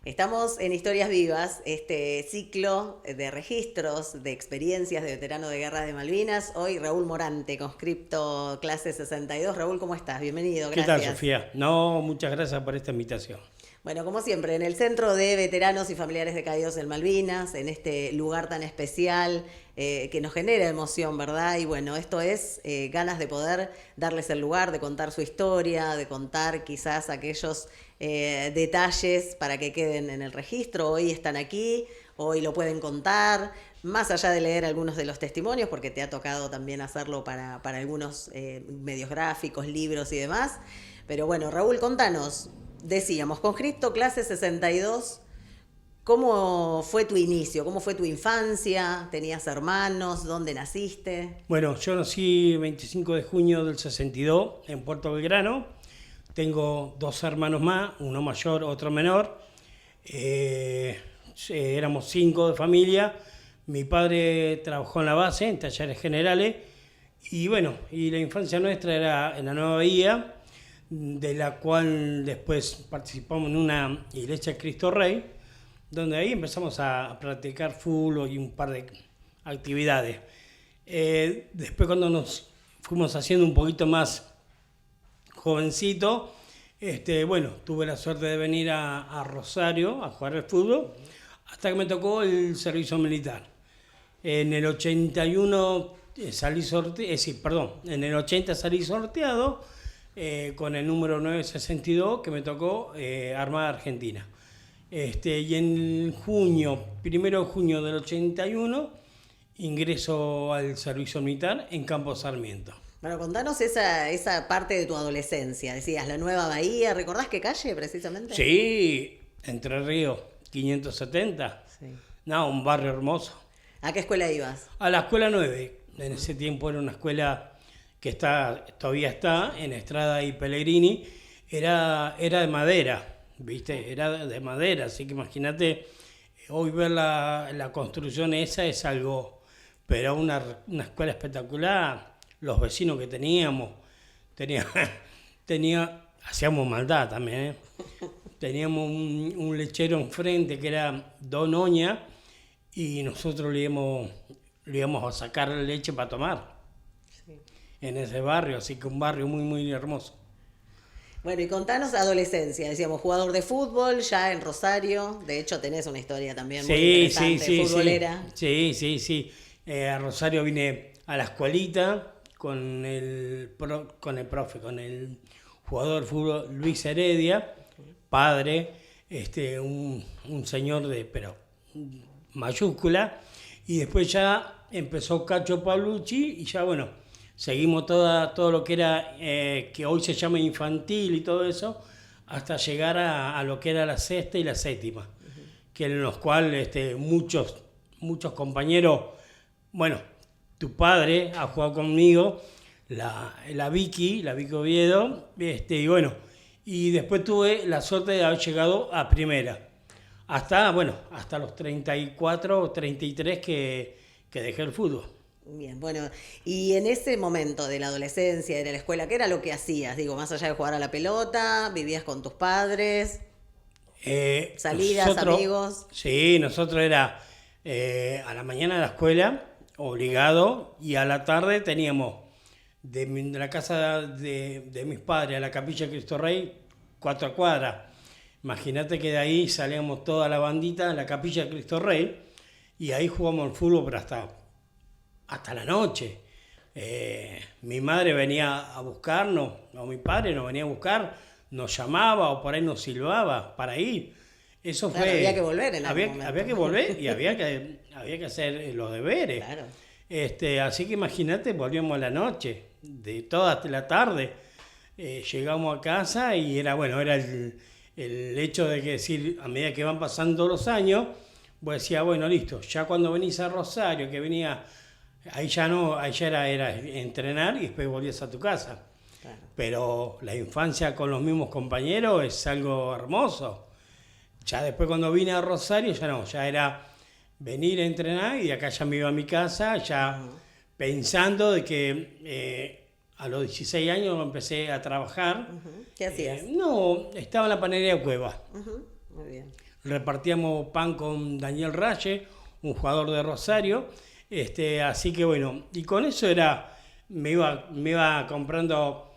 Estamos en Historias Vivas, este ciclo de registros de experiencias de veteranos de guerra de Malvinas. Hoy Raúl Morante, conscripto clase 62. Raúl, ¿cómo estás? Bienvenido, ¿Qué tal, gracias. Sofía? No, muchas gracias por esta invitación. Bueno, como siempre, en el Centro de Veteranos y Familiares de Caídos en Malvinas, en este lugar tan especial que nos genera emoción, ¿verdad? Y bueno, esto es ganas de poder darles el lugar, de contar su historia, de contar quizás aquellos detalles para que queden en el registro. Hoy están aquí, hoy lo pueden contar, más allá de leer algunos de los testimonios, porque te ha tocado también hacerlo para algunos medios gráficos, libros y demás. Pero bueno, Raúl, contanos. Decíamos, conscripto clase 62, ¿cómo fue tu inicio? ¿Cómo fue tu infancia? ¿Tenías hermanos? ¿Dónde naciste? Bueno, yo nací el 25 de junio del 62 en Puerto Belgrano. Tengo dos hermanos más, uno mayor, otro menor. Éramos 5 de familia. Mi padre trabajó en la base, en talleres generales. Y bueno, y la infancia nuestra era en la Nueva Bahía, de la cual después participamos en una iglesia de Cristo Rey, donde ahí empezamos a practicar fútbol y un par de actividades. Después cuando nos fuimos haciendo un poquito más jovencito, bueno, tuve la suerte de venir a Rosario a jugar al fútbol, hasta que me tocó el servicio militar. En el 81 salí sorteado, en el 80 salí sorteado, con el número 962 que me tocó Armada Argentina. Y en junio, 1 de junio del 81, ingreso al servicio militar en Campo Sarmiento. Bueno, contanos esa parte de tu adolescencia. Decías, la Nueva Bahía, ¿recordás qué calle precisamente? Sí, Entre Ríos, 570. Sí. No, un barrio hermoso. ¿A qué escuela ibas? A la escuela 9. En ese tiempo era una escuela que todavía está en Estrada y Pellegrini. Era de madera, ¿viste? Era de madera, así que imagínate, hoy ver la construcción esa es algo, pero una escuela espectacular. Los vecinos que tenía, hacíamos maldad también, ¿eh? Teníamos un lechero enfrente que era Don Oña, y nosotros le íbamos a sacar leche para tomar. Sí. En ese barrio, así que un barrio muy, muy hermoso. Bueno, y contanos adolescencia. Decíamos, jugador de fútbol, ya en Rosario. De hecho, tenés una historia también muy interesante, futbolera. Sí. A Rosario vine a la escuelita con el jugador de fútbol Luis Heredia, padre, un señor pero mayúscula, y después ya empezó Cacho Paulucci y ya bueno, seguimos todo lo que era, que hoy se llama infantil y todo eso, hasta llegar a lo que era la sexta y la séptima, que en los cuales muchos compañeros, bueno, tu padre ha jugado conmigo, la Vicky Oviedo, y bueno, y después tuve la suerte de haber llegado a primera, hasta los 34 o 33 que dejé el fútbol. Bien, bueno, y en ese momento de la adolescencia, de la escuela, ¿qué era lo que hacías? Digo, más allá de jugar a la pelota, ¿vivías con tus padres? ¿Salidas, amigos? Sí, nosotros era a la mañana a la escuela, obligado, y a la tarde teníamos de la casa de mis padres a la capilla de Cristo Rey, 4 cuadras. Imagínate que de ahí salíamos toda la bandita a la capilla de Cristo Rey, y ahí jugamos al fútbol, pero hasta la noche. Mi madre venía a buscarnos, o mi padre nos venía a buscar, nos llamaba o por ahí nos silbaba para ir. Eso claro, fue. había que volver en algún momento. Había que volver y había que hacer los deberes. Claro. Así que imagínate, volvíamos a la noche, de toda la tarde. Llegamos a casa y era el hecho de que decir, a medida que van pasando los años, vos decías, bueno, listo, ya cuando venís a Rosario, que venía. Ahí ya era entrenar y después volvías a tu casa. Claro. Pero la infancia con los mismos compañeros es algo hermoso. Ya después cuando vine a Rosario ya era venir a entrenar, y de acá ya me iba a mi casa, ya pensando de que a los 16 años empecé a trabajar. ¿Qué hacías? No, estaba en la panadería de Cueva. Muy bien. Repartíamos pan con Daniel Raye, un jugador de Rosario. Así que bueno, y con eso me iba comprando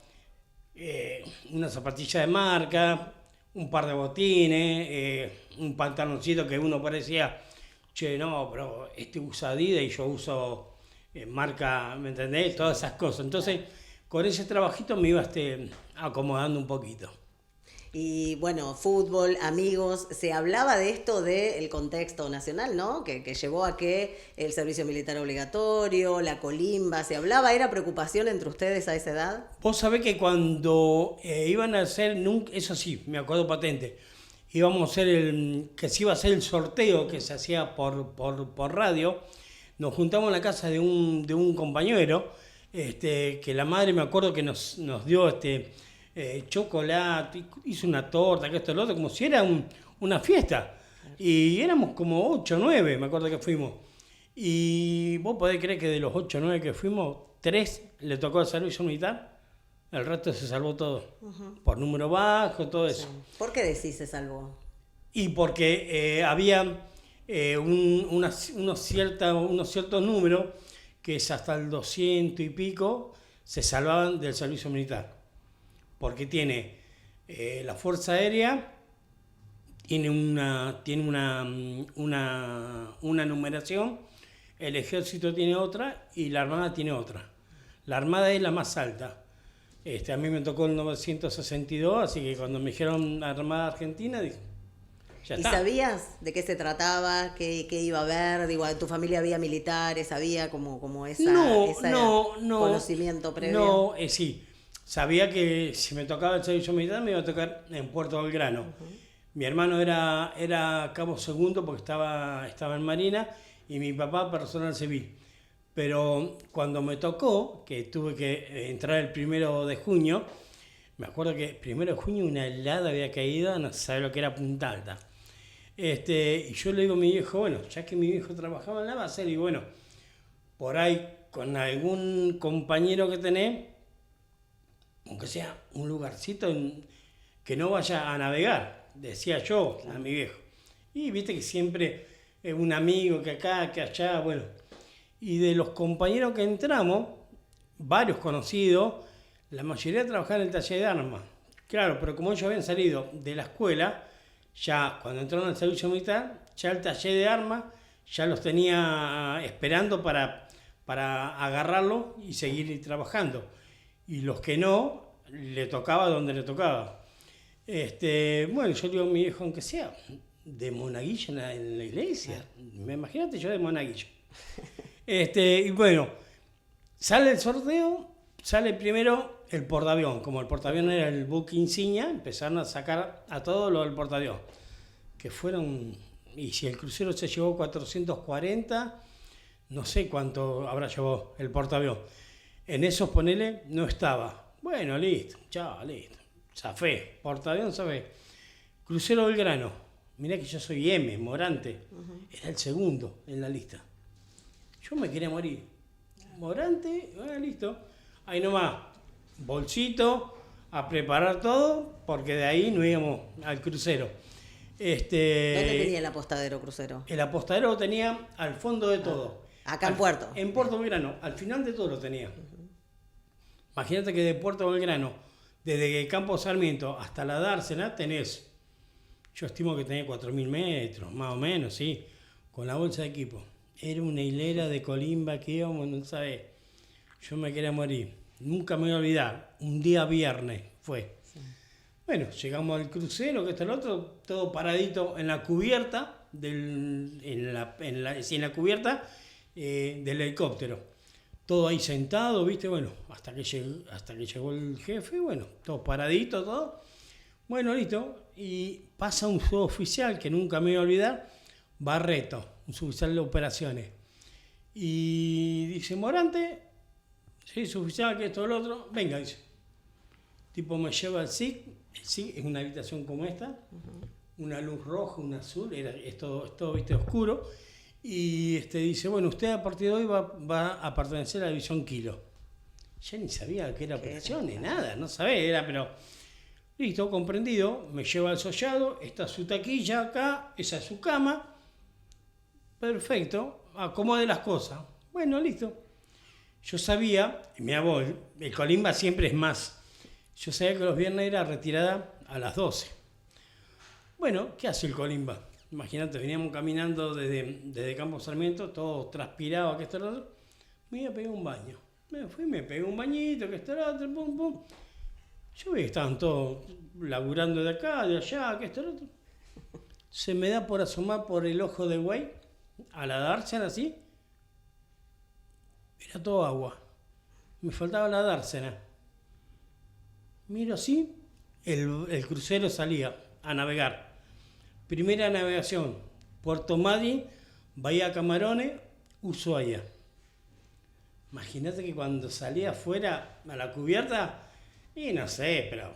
una zapatilla de marca, un par de botines, un pantaloncito que uno parecía, che, no, pero usa Adidas y yo uso marca, ¿me entendés? Todas esas cosas. Entonces, con ese trabajito me iba acomodando un poquito. Y bueno, fútbol, amigos, se hablaba de esto del contexto nacional, ¿no? Que llevó a que el servicio militar obligatorio, la colimba, se hablaba, ¿era preocupación entre ustedes a esa edad? Vos sabés que cuando iban a hacer, eso sí, me acuerdo patente, íbamos a hacer que se iba a hacer el sorteo que se hacía por radio, nos juntamos en la casa de un compañero, que la madre me acuerdo que nos dio chocolate, hizo una torta, que esto, lo otro, como si era una fiesta. Y éramos como 8 o 9, me acuerdo que fuimos. Y vos podés creer que de los 8 o 9 que fuimos, 3 le tocó el servicio militar, el resto se salvó todo. Por número bajo, todo eso. ¿Por qué decís se salvó? Y porque había unos ciertos números que es hasta el 200 y pico se salvaban del servicio militar. Porque tiene la Fuerza Aérea, tiene una numeración, el Ejército tiene otra y la Armada tiene otra. La Armada es la más alta. A mí me tocó el 962, así que cuando me dijeron Armada Argentina, dije, ya está. ¿Y sabías de qué se trataba? ¿Qué iba a haber? Digo, ¿en tu familia había militares? ¿Había como ese conocimiento previo? No, sí. Sabía que si me tocaba el servicio militar me iba a tocar en Puerto Belgrano. Mi hermano era cabo segundo porque estaba en Marina y mi papá personal civil. Pero cuando me tocó, que tuve que entrar el 1 de junio, me acuerdo que el 1 de junio una helada había caído, no sabe lo que era Punta Alta. Y yo le digo a mi viejo, bueno, ya que mi viejo trabajaba en la base, y bueno, por ahí con algún compañero que tenés, aunque sea un lugarcito que no vaya a navegar, decía yo a mi viejo. Y viste que siempre un amigo que acá, que allá, bueno. Y de los compañeros que entramos, varios conocidos, la mayoría trabajaban en el taller de armas. Claro, pero como ellos habían salido de la escuela, ya cuando entraron al servicio militar, ya el taller de armas ya los tenía esperando para agarrarlo y seguir trabajando. Y los que no, le tocaba donde le tocaba. Bueno, yo digo a mi viejo, aunque sea de monaguillo en la iglesia, imagínate yo de monaguillo. Y bueno, sale el sorteo, sale primero el portaavión. Como el portaavión era el buque insignia, empezaron a sacar a todos los del portaavión. Que fueron, y si el crucero se llevó 440, no sé cuánto habrá llevado el portaavión. En esos, ponele, no estaba. Bueno, listo, chao, listo. Zafé, portaavión, zafé. Crucero Belgrano. Mirá que yo soy M, Morante. Era el segundo en la lista. Yo me quería morir. Morante, listo. Ahí nomás, bolsito, a preparar todo, porque de ahí no íbamos al crucero. ¿Dónde tenía el apostadero crucero? El apostadero lo tenía al fondo de todo. Acá en Puerto. En Puerto Belgrano, al final de todo lo tenía. Imagínate que de Puerto Belgrano, desde el Campo Sarmiento hasta la Dársena, tenés, yo estimo que tenés 4.000 metros, más o menos, sí, con la bolsa de equipo. Era una hilera de colimba que íbamos, no sabés. Yo me quería morir. Nunca me voy a olvidar. Un día viernes fue. Sí. Bueno, llegamos al crucero, que esto el otro, todo paradito en la cubierta, en la cubierta del helicóptero. Todo ahí sentado, ¿viste? Bueno, hasta que llegó el jefe, bueno, todo paradito, todo. Bueno, listo. Y pasa un suboficial que nunca me voy a olvidar, Barreto, un suboficial de operaciones. Y dice, Morante, sí, suboficial, que esto, lo otro, venga, dice. Tipo me lleva al SIC, el SIC es una habitación como esta, una luz roja, una azul, es todo, viste, oscuro. Y dice, bueno, usted a partir de hoy va a pertenecer a la división Kilo. Ya ni sabía qué era operaciones, nada, no sabía, pero Listo, comprendido. Me lleva al sollado, está su taquilla acá, esa es su cama. Perfecto, acomode las cosas. Bueno, listo. Yo sabía, mira vos, el colimba siempre es más. Yo sabía que los viernes era retirada a las 12. Bueno, ¿qué hace el colimba? Imagínate, veníamos caminando desde Campo Sarmiento, todo transpirado, que esto y lo otro. Me iba a pegar un baño. Me fui, me pegué un bañito, que esto y lo otro, pum, pum. Yo veía que estaban todos laburando de acá, de allá, que esto y lo otro. Se me da por asomar por el ojo de güey, a la dársena así. Era todo agua. Me faltaba la dársena. Miro así, el crucero salía a navegar. Primera navegación, Puerto Madryn, Bahía Camarones, Ushuaia. Imagínate que cuando salía afuera a la cubierta, y no sé, pero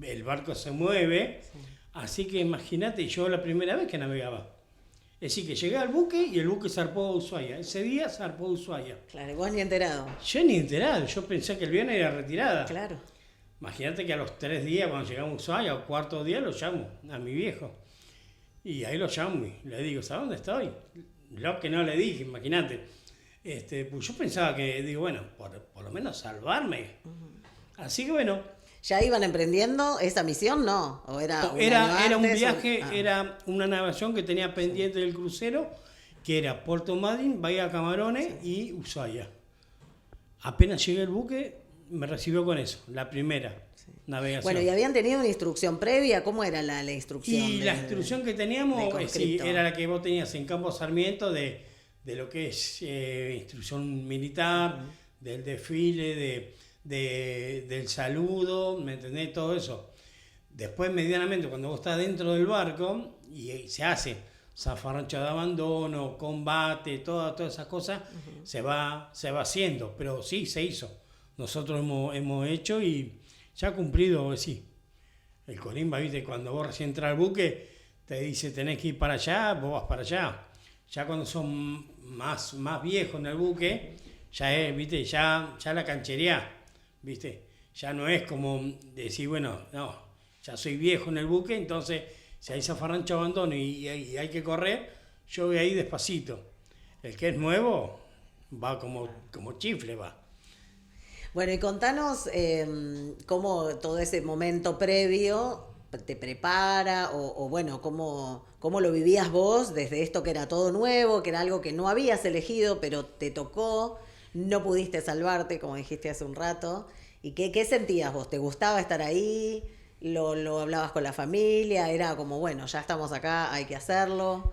el barco se mueve, sí. Así que imagínate, yo la primera vez que navegaba. Es decir, que llegué al buque y el buque zarpó a Ushuaia. Ese día zarpó a Ushuaia. Claro, vos ni enterado. Yo ni enterado, yo pensé que el viernes era retirada. Claro. Imagínate que a los 3 días, cuando llegamos a Ushuaia, o cuarto día, lo llamo a mi viejo. Y ahí lo llamo y le digo, ¿sabes dónde estoy? Lo que no le dije, imagínate. Pues yo pensaba que, digo, bueno, por lo menos salvarme. Uh-huh. Así que bueno. ¿Ya iban emprendiendo esa misión? No, ¿o era un viaje, era una navegación que tenía pendiente del crucero, que era Puerto Madryn, Bahía Camarones y Ushuaia. Apenas llegué al buque, me recibió con eso, la primera navegación. Bueno, ¿y habían tenido una instrucción previa? ¿Cómo era la instrucción? Y la instrucción que teníamos era la que vos tenías en Campo Sarmiento de lo que es instrucción militar, uh-huh. Del desfile, del saludo, ¿me entendés? Todo eso. Después, medianamente, cuando vos estás dentro del barco y se hace zafarrancho de abandono, combate, todas esas cosas, uh-huh. se va haciendo, pero sí, se hizo. Nosotros hemos hecho y ya cumplido, sí. El colimba, viste, cuando vos recién entras al buque, te dice tenés que ir para allá, vos vas para allá. Ya cuando son más viejos en el buque, ya es, viste, ya la canchereás, viste. Ya no es como decir, bueno, no, ya soy viejo en el buque, entonces si hay zafarrancho abandono y hay que correr, yo voy ahí despacito. El que es nuevo va como chifle, va. Bueno, y contanos cómo todo ese momento previo te prepara o bueno, cómo lo vivías vos desde esto que era todo nuevo, que era algo que no habías elegido, pero te tocó, no pudiste salvarte, como dijiste hace un rato. ¿Y qué sentías vos? ¿Te gustaba estar ahí? ¿Lo hablabas con la familia? ¿Era como, bueno, ya estamos acá, hay que hacerlo?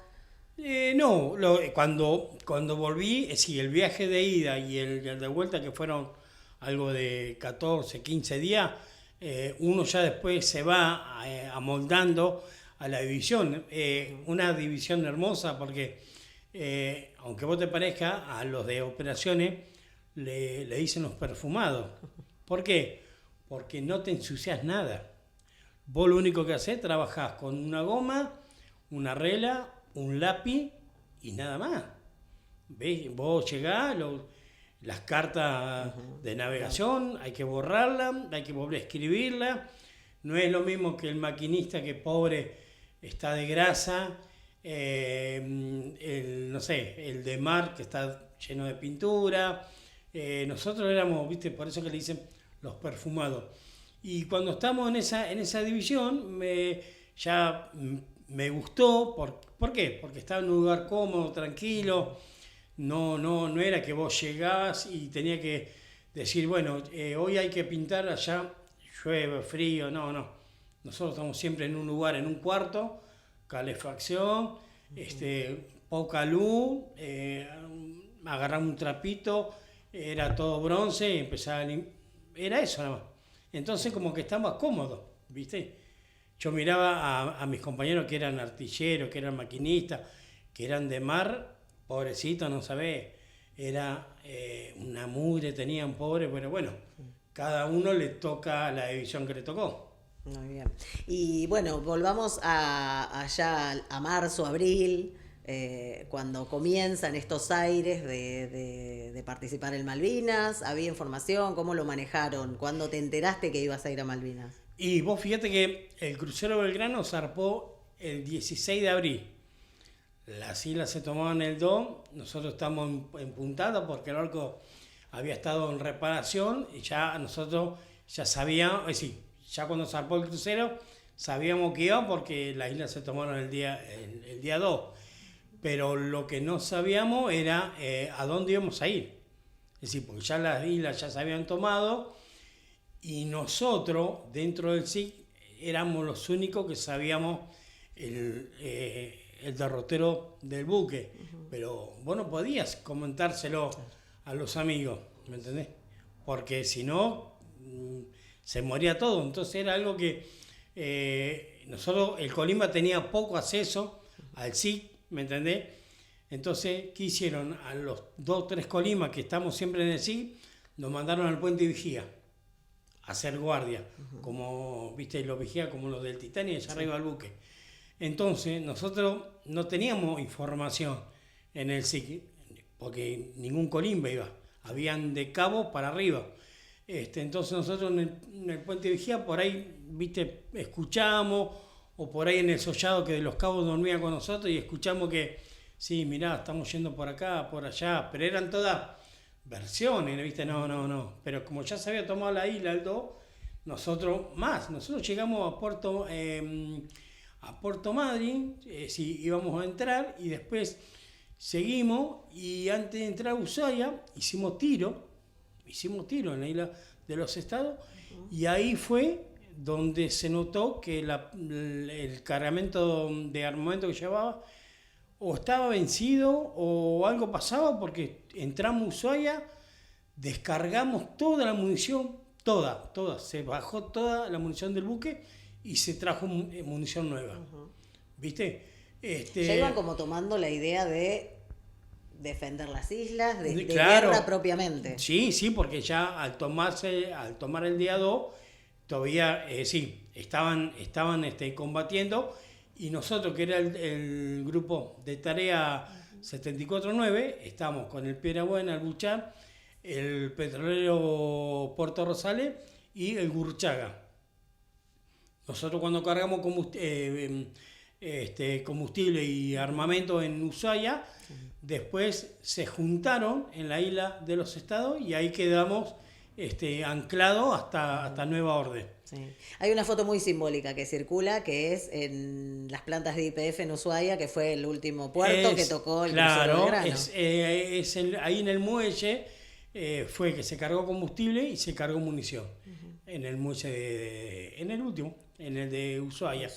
No, cuando volví, sí, el viaje de ida y el de vuelta, que fueron algo de 14, 15 días, uno ya después se va amoldando a la división. Una división hermosa porque, aunque vos te parezca, a los de operaciones le dicen los perfumados. ¿Por qué? Porque no te ensucias nada. Vos lo único que hacés, trabajás con una goma, una regla, un lápiz y nada más. ¿Ves? Vos llegás, las cartas de navegación, hay que borrarlas, hay que volver a escribirlas. No es lo mismo que el maquinista que pobre está de grasa, el de mar que está lleno de pintura. Nosotros éramos, viste, por eso que le dicen los perfumados. Y cuando estamos en esa división, ya me gustó. ¿Por qué? Porque estaba en un lugar cómodo, tranquilo. No era que vos llegabas y tenías que decir, bueno, hoy hay que pintar, allá llueve, frío. No. Nosotros estamos siempre en un lugar, en un cuarto, calefacción, poca luz, agarramos un trapito, era todo bronce y empezaba era eso nada más. Entonces como que estamos cómodos, ¿viste? Yo miraba a mis compañeros que eran artilleros, que eran maquinistas, que eran de mar, pobrecito, no sabés, era una mugre, tenían pobre, pero bueno, cada uno le toca la división que le tocó. Muy bien. Y bueno, volvamos allá a marzo, abril, cuando comienzan estos aires de participar en Malvinas. ¿Había información? ¿Cómo lo manejaron? ¿Cuándo te enteraste que ibas a ir a Malvinas? Y vos fíjate que el crucero Belgrano zarpó el 16 de abril. Las islas se tomaban el 2, nosotros estamos en puntada porque el barco había estado en reparación y ya nosotros ya sabíamos, es decir, ya cuando zarpó el crucero sabíamos que iba porque las islas se tomaron el día 2. Pero lo que no sabíamos era a dónde íbamos a ir. Es decir, porque ya las islas ya se habían tomado y nosotros, dentro del SIC, éramos los únicos que sabíamos el derrotero del buque. Pero vos no podías comentárselo a los amigos, ¿me entendés? Porque si no, se moría todo. Entonces era algo que nosotros, el Colima tenía poco acceso al SIC, ¿me entendés? Entonces, ¿qué hicieron? A los 2 o 3 Colimas que estamos siempre en el SIC, nos mandaron al puente Vigía a hacer guardia, como, viste, los vigía como los del Titanic, allá arriba del buque. Entonces, nosotros no teníamos información en el SIC, porque ningún Colimba iba, habían de Cabo para arriba. Entonces nosotros en el puente Vigía, por ahí, viste, escuchamos, o por ahí en el sollado que de los Cabos dormía con nosotros y escuchamos que, sí, mirá, estamos yendo por acá, por allá, pero eran todas versiones, ¿viste? No. Pero como ya se había tomado la isla, el 2, nosotros llegamos a Puerto Madryn, sí, íbamos a entrar y después seguimos y antes de entrar a Ushuaia hicimos tiro en la isla de los Estados y ahí fue donde se notó que el cargamento de armamento que llevaba o estaba vencido o algo pasaba porque entramos a Ushuaia, descargamos toda la munición, toda, se bajó toda la munición del buque y se trajo munición nueva, ¿viste? Ya iban como tomando la idea de defender las islas, de claro, guerra propiamente. Sí, porque ya al tomar el día 2, todavía, sí, estaban combatiendo y nosotros, que era el grupo de tarea 749, estamos con el Piedra Buena, el Buchar, el petrolero Puerto Rosales y el Gurruchaga. Nosotros cuando cargamos combustible y armamento en Ushuaia, después se juntaron en la isla de los Estados y ahí quedamos anclados hasta nueva orden. Sí. Hay una foto muy simbólica que circula, que es en las plantas de YPF en Ushuaia, que fue el último puerto que tocó el crucero Belgrano. Ahí en el muelle fue que se cargó combustible y se cargó munición. En el muelle, en el último, en el de Ushuaia.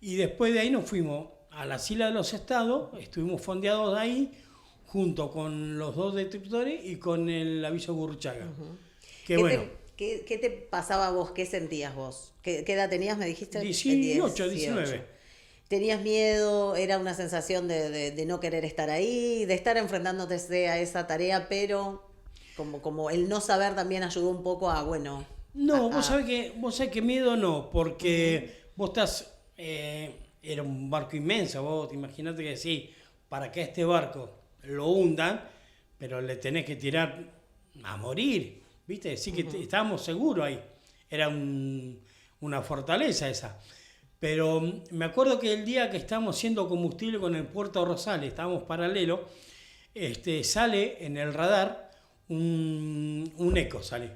Y después de ahí nos fuimos a las Islas de los Estados, estuvimos fondeados ahí, junto con los 2 destructores y con el aviso Gurruchaga. ¿Qué te pasaba a vos? ¿Qué sentías vos? ¿Qué edad tenías, me dijiste? 18, 19. ¿Tenías miedo? ¿Era una sensación de no querer estar ahí? ¿De estar enfrentándote a esa tarea, pero como el no saber también ayudó un poco a, bueno... No, vos sabés que miedo no, porque vos estás... era un barco inmenso, vos imaginate que sí, para que este barco lo hundan, pero le tenés que tirar a morir, ¿viste? Sí que estábamos seguros ahí, era una fortaleza esa. Pero me acuerdo que el día que estábamos haciendo combustible con el Puerto Rosales, estábamos paralelo, sale en el radar un eco, sale.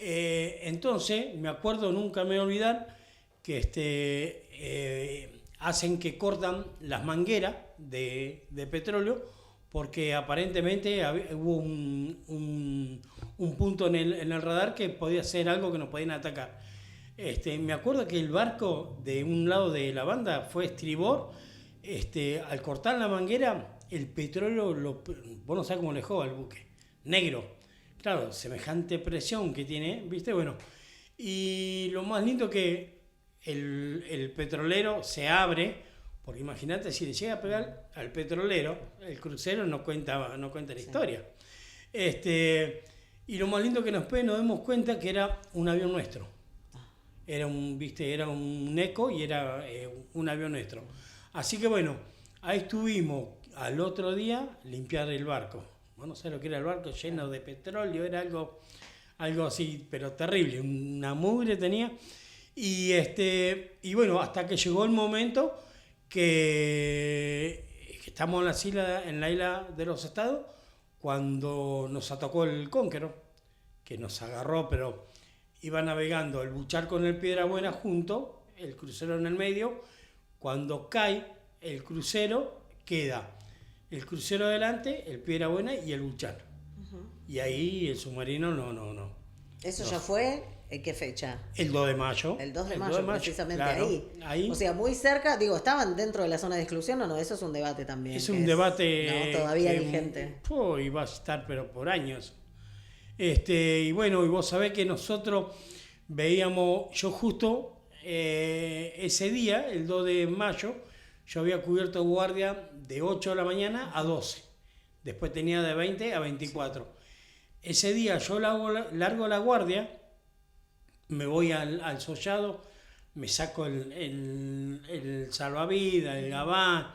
Entonces, me acuerdo, nunca me voy a olvidar, que hacen que cortan las mangueras de petróleo porque aparentemente hubo un punto en el radar que podía ser algo que nos podían atacar. Me acuerdo que el barco de un lado de la banda fue estribor, al cortar la manguera el petróleo, vos no sabés cómo le dejó al buque, negro, claro, semejante presión que tiene, ¿viste? Bueno, y lo más lindo que el petrolero se abre, porque imagínate, si le llega a pegar al petrolero, el crucero no cuenta la historia. Y lo más lindo que nos demos cuenta que era un avión nuestro. Era un eco y era un avión nuestro. Así que bueno, ahí estuvimos al otro día limpiar el barco. Vos no sabés lo que era el barco lleno de petróleo, era algo así, pero terrible, una mugre tenía. Y bueno, hasta que llegó el momento que estamos en la isla de los Estados, cuando nos atacó el Conqueror, que nos agarró, pero iba navegando el Buchar con el Piedrabuena junto, el crucero en el medio. Cuando cae el crucero, queda el crucero adelante, el Piedrabuena y el Buchar. Y ahí el submarino no. ¿Eso ya fue? ¿En qué fecha? El 2 de mayo. El 2 de mayo, precisamente claro, ahí. O sea, muy cerca, digo, ¿estaban dentro de la zona de exclusión o no? Eso es un debate también. Es un debate no, todavía vigente. Y va a estar, pero por años. Y bueno, y vos sabés que nosotros veíamos, yo justo ese día, el 2 de mayo, yo había cubierto guardia de 8 de la mañana a 12. Después tenía de 20 a 24. Ese día yo largo la guardia, me voy al sollado, me saco el salvavidas, el gabán,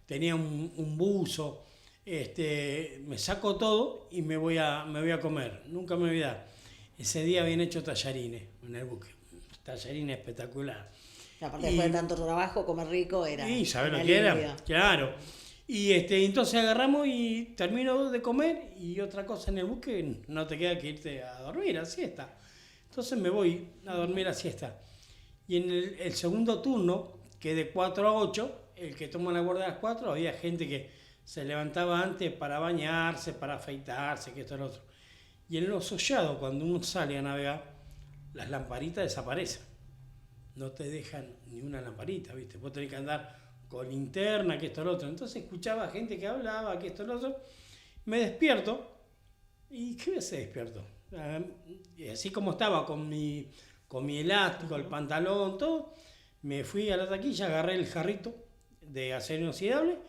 tenía un buzo, me saco todo y me voy a comer. Nunca me voy a dar. Ese día habían hecho tallarines en el buque, tallarines espectacular. Aparte después de tanto trabajo, comer rico era. Y ¿sabés lo que era? Claro. Y entonces agarramos y termino de comer y otra cosa en el buque, no te queda que irte a dormir a siesta. Entonces me voy a dormir a siesta. Y en el segundo turno, que de 4 a 8, el que toma la guardia a las 4, había gente que se levantaba antes para bañarse, para afeitarse, que esto y lo otro. Y en los sollados, cuando uno sale a navegar, las lamparitas desaparecen. No te dejan ni una lamparita, ¿viste? Vos tenés que andar con linterna, que esto y lo otro. Entonces escuchaba gente que hablaba, que esto y lo otro. Me despierto. ¿Y qué voy a hacer despierto? Así como estaba con mi elástico, el pantalón, todo, me fui a la taquilla, agarré el jarrito de acero inoxidable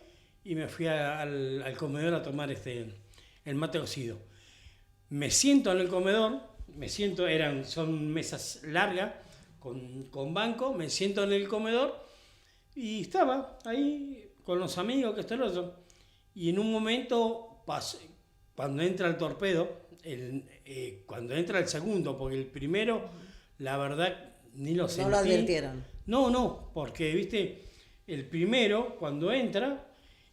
y me fui al comedor a tomar el mate cocido. Me siento en el comedor, son mesas largas con banco, me siento en el comedor y estaba ahí con los amigos, que esto y lo otro. Y en un momento, cuando entra el torpedo, cuando entra el segundo, porque el primero, la verdad, ni lo sentí. No lo advirtieron. No, porque, viste, el primero, cuando entra,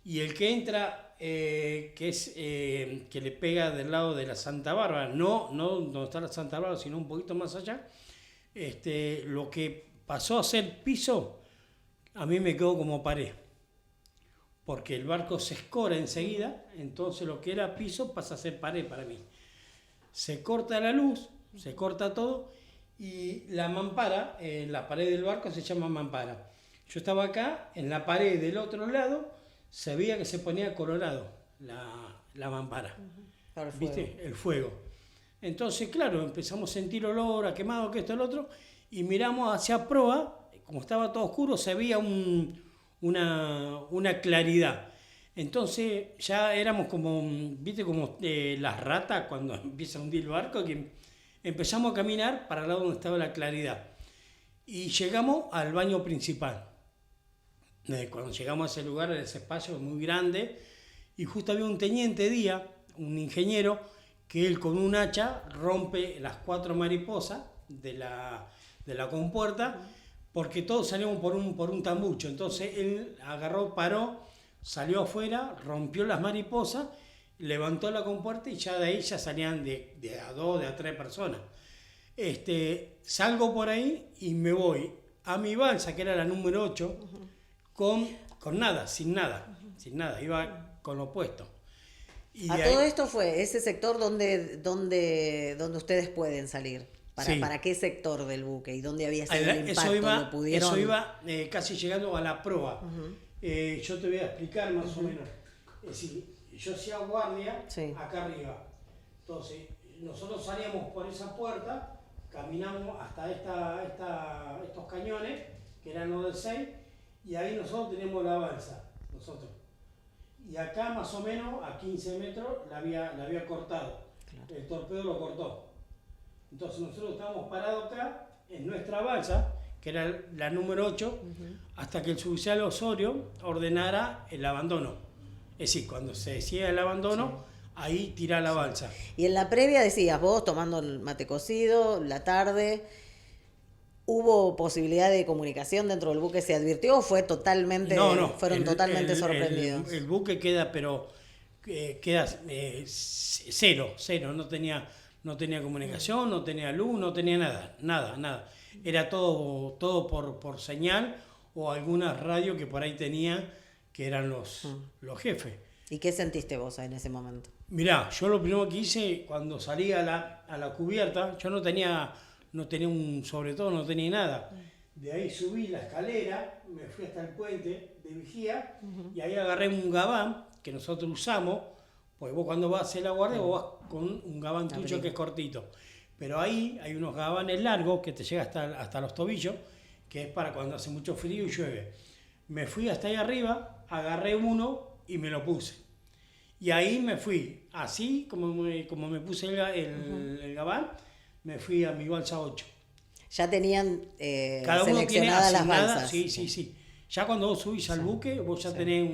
y el que entra, que le pega del lado de la Santa Bárbara, no donde está la Santa Bárbara, sino un poquito más allá, lo que pasó a ser piso, a mí me quedó como pared. Porque el barco se escora enseguida, entonces lo que era piso pasa a ser pared para mí. Se corta la luz, se corta todo, y la mampara, la pared del barco se llama mampara. Yo estaba acá, en la pared del otro lado, se veía que se ponía colorado la mampara. ¿Viste? El fuego. Entonces, claro, empezamos a sentir olor a quemado, que esto, el otro, y miramos hacia proa, como estaba todo oscuro, se veía una claridad. Entonces ya éramos como, viste, como las ratas cuando empieza a hundir el barco, que empezamos a caminar para el lado donde estaba la claridad. Y llegamos al baño principal. Cuando llegamos a ese lugar, a ese espacio muy grande, y justo había un teniente Díaz, un ingeniero, que él con un hacha rompe las 4 mariposas de la compuerta, porque todos salimos por un tambucho. Entonces él agarró, paró, salió afuera, rompió las mariposas, levantó la compuerta y ya de ahí ya salían de a 2, de a 3 personas. Salgo por ahí y me voy a mi balsa, que era la número 8, con nada, sin nada, iba con lo opuesto. Y todo esto fue ese sector donde ustedes pueden salir. ¿Para qué sector del buque y dónde había sido el impacto? Eso iba casi llegando a la proa. Yo te voy a explicar más o menos. Es decir, yo hacía guardia acá arriba. Entonces, nosotros salíamos por esa puerta, caminamos hasta estos cañones, que eran los de 6, y ahí nosotros teníamos la balsa. Y acá más o menos, a 15 metros, la había cortado. Claro. El torpedo lo cortó. Entonces nosotros estábamos parados acá, en nuestra balsa, que era la número 8, hasta que el suboficial Osorio ordenara el abandono. Es decir, cuando se decía el abandono, ahí tira la balsa. Y en la previa decías, vos tomando el mate cocido, la tarde, ¿Hubo posibilidad de comunicación dentro del buque? ¿Se advirtió o fue totalmente, No, fueron totalmente sorprendidos? El buque queda, pero queda cero, no tenía comunicación, no tenía luz, no tenía nada. Era todo por señal o algunas radios que por ahí tenía, que eran los jefes. ¿Y qué sentiste vos en ese momento? Mirá, yo lo primero que hice cuando salí a la cubierta, yo no tenía un sobre todo, no tenía nada. De ahí subí la escalera, me fui hasta el puente de vigía y ahí agarré un gabán que nosotros usamos, pues vos cuando vas a hacer la guardia vos vas con un gabán tuyo que es cortito. Pero ahí hay unos gabanes largos que te llega hasta los tobillos, que es para cuando hace mucho frío y llueve. Me fui hasta ahí arriba, agarré uno y me lo puse. Y ahí me fui, así como me puse el gabán, me fui a mi balsa 8. Ya tenían Cada uno tiene seleccionadas las asignada, balsas. sí. Ya cuando vos subís al buque, vos ya tenés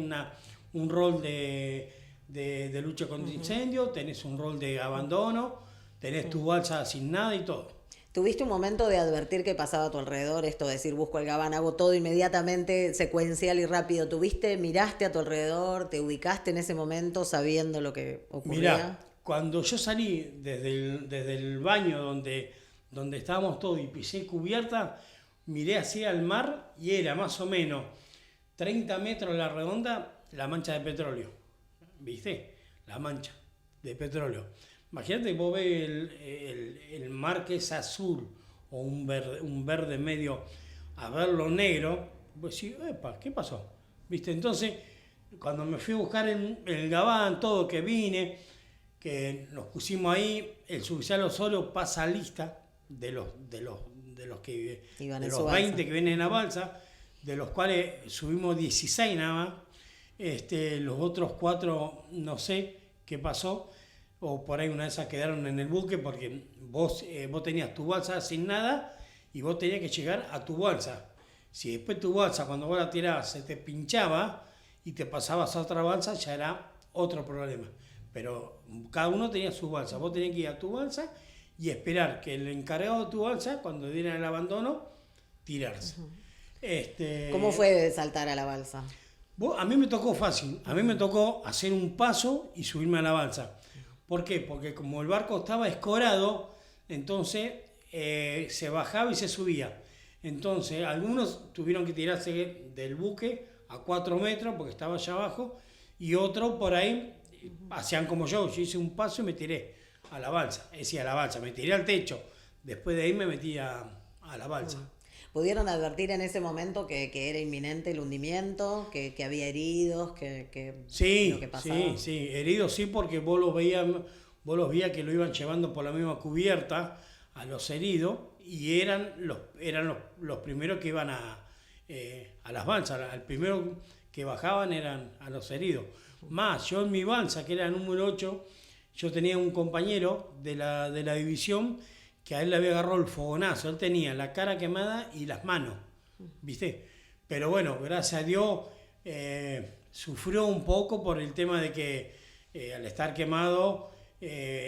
un rol de lucha contra incendio, tenés un rol de abandono, tenés tu balsa asignada y todo. ¿Tuviste un momento de advertir que pasaba a tu alrededor? Esto de decir, busco el gabán, hago todo inmediatamente, secuencial y rápido. ¿Miraste a tu alrededor, te ubicaste en ese momento sabiendo lo que ocurría? Mirá, cuando yo salí desde el baño donde estábamos todos y pisé cubierta, miré hacia el mar y era más o menos 30 metros a la redonda la mancha de petróleo. ¿Viste? La mancha de petróleo. Imagínate que vos ves el mar que es azul o un verde medio a verlo negro, vos decís, epa, ¿qué pasó? ¿Viste? Entonces, cuando me fui a buscar el gabán, todo que vine, que nos pusimos ahí, el suboficial Osorio pasa lista de los que Iban de en los su 20 balsa. que vienen en la balsa, de los cuales subimos 16 nada más. Los otros 4 no sé qué pasó, o por ahí una de esas quedaron en el buque porque vos tenías tu balsa asignada y vos tenías que llegar a tu balsa. Si después tu balsa, cuando vos la tirabas, se te pinchaba y te pasabas a otra balsa, ya era otro problema. Pero cada uno tenía su balsa, vos tenías que ir a tu balsa y esperar que el encargado de tu balsa, cuando diera el abandono, tirarse. ¿Cómo fue saltar a la balsa? A mí me tocó fácil, a mí me tocó hacer un paso y subirme a la balsa. ¿Por qué? Porque como el barco estaba escorado, entonces se bajaba y se subía. Entonces algunos tuvieron que tirarse del buque a 4 metros porque estaba allá abajo y otros por ahí hacían como yo hice un paso y me tiré a la balsa, me tiré al techo, después de ahí me metí a la balsa. ¿Pudieron advertir en ese momento que era inminente el hundimiento, que había heridos, que Sí, lo que pasaba? sí, heridos sí, porque vos los veías que lo iban llevando por la misma cubierta a los heridos y eran los primeros que iban a las balsas, el primero que bajaban eran a los heridos. Más, yo en mi balsa, que era el número 8, yo tenía un compañero de la división que a él le había agarrado el fogonazo, él tenía la cara quemada y las manos, ¿viste? Pero bueno, gracias a Dios sufrió un poco por el tema de que al estar quemado,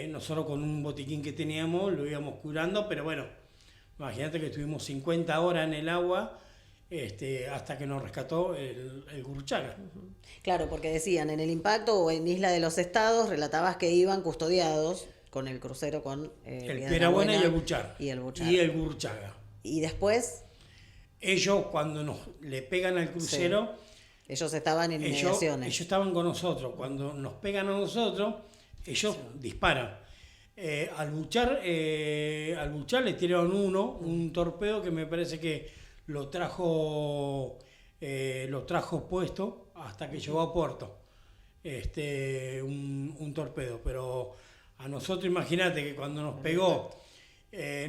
nosotros con un botiquín que teníamos lo íbamos curando, pero bueno, imagínate que estuvimos 50 horas en el agua hasta que nos rescató el Gurruchaga. Claro, porque decían, en el impacto o en Isla de los Estados, relatabas que iban custodiados con el crucero con el Piedrabuena y el Buchar. Y el Buchar. Y el Gurruchaga. Y después, Ellos, cuando le pegan al crucero, ellos estaban en inmediaciones. ellos estaban con nosotros. Cuando nos pegan a nosotros, ellos disparan. Al Buchar le tiraron un torpedo que me parece que lo trajo puesto hasta que llegó a puerto. Un torpedo. Pero a nosotros, imagínate que cuando nos pegó,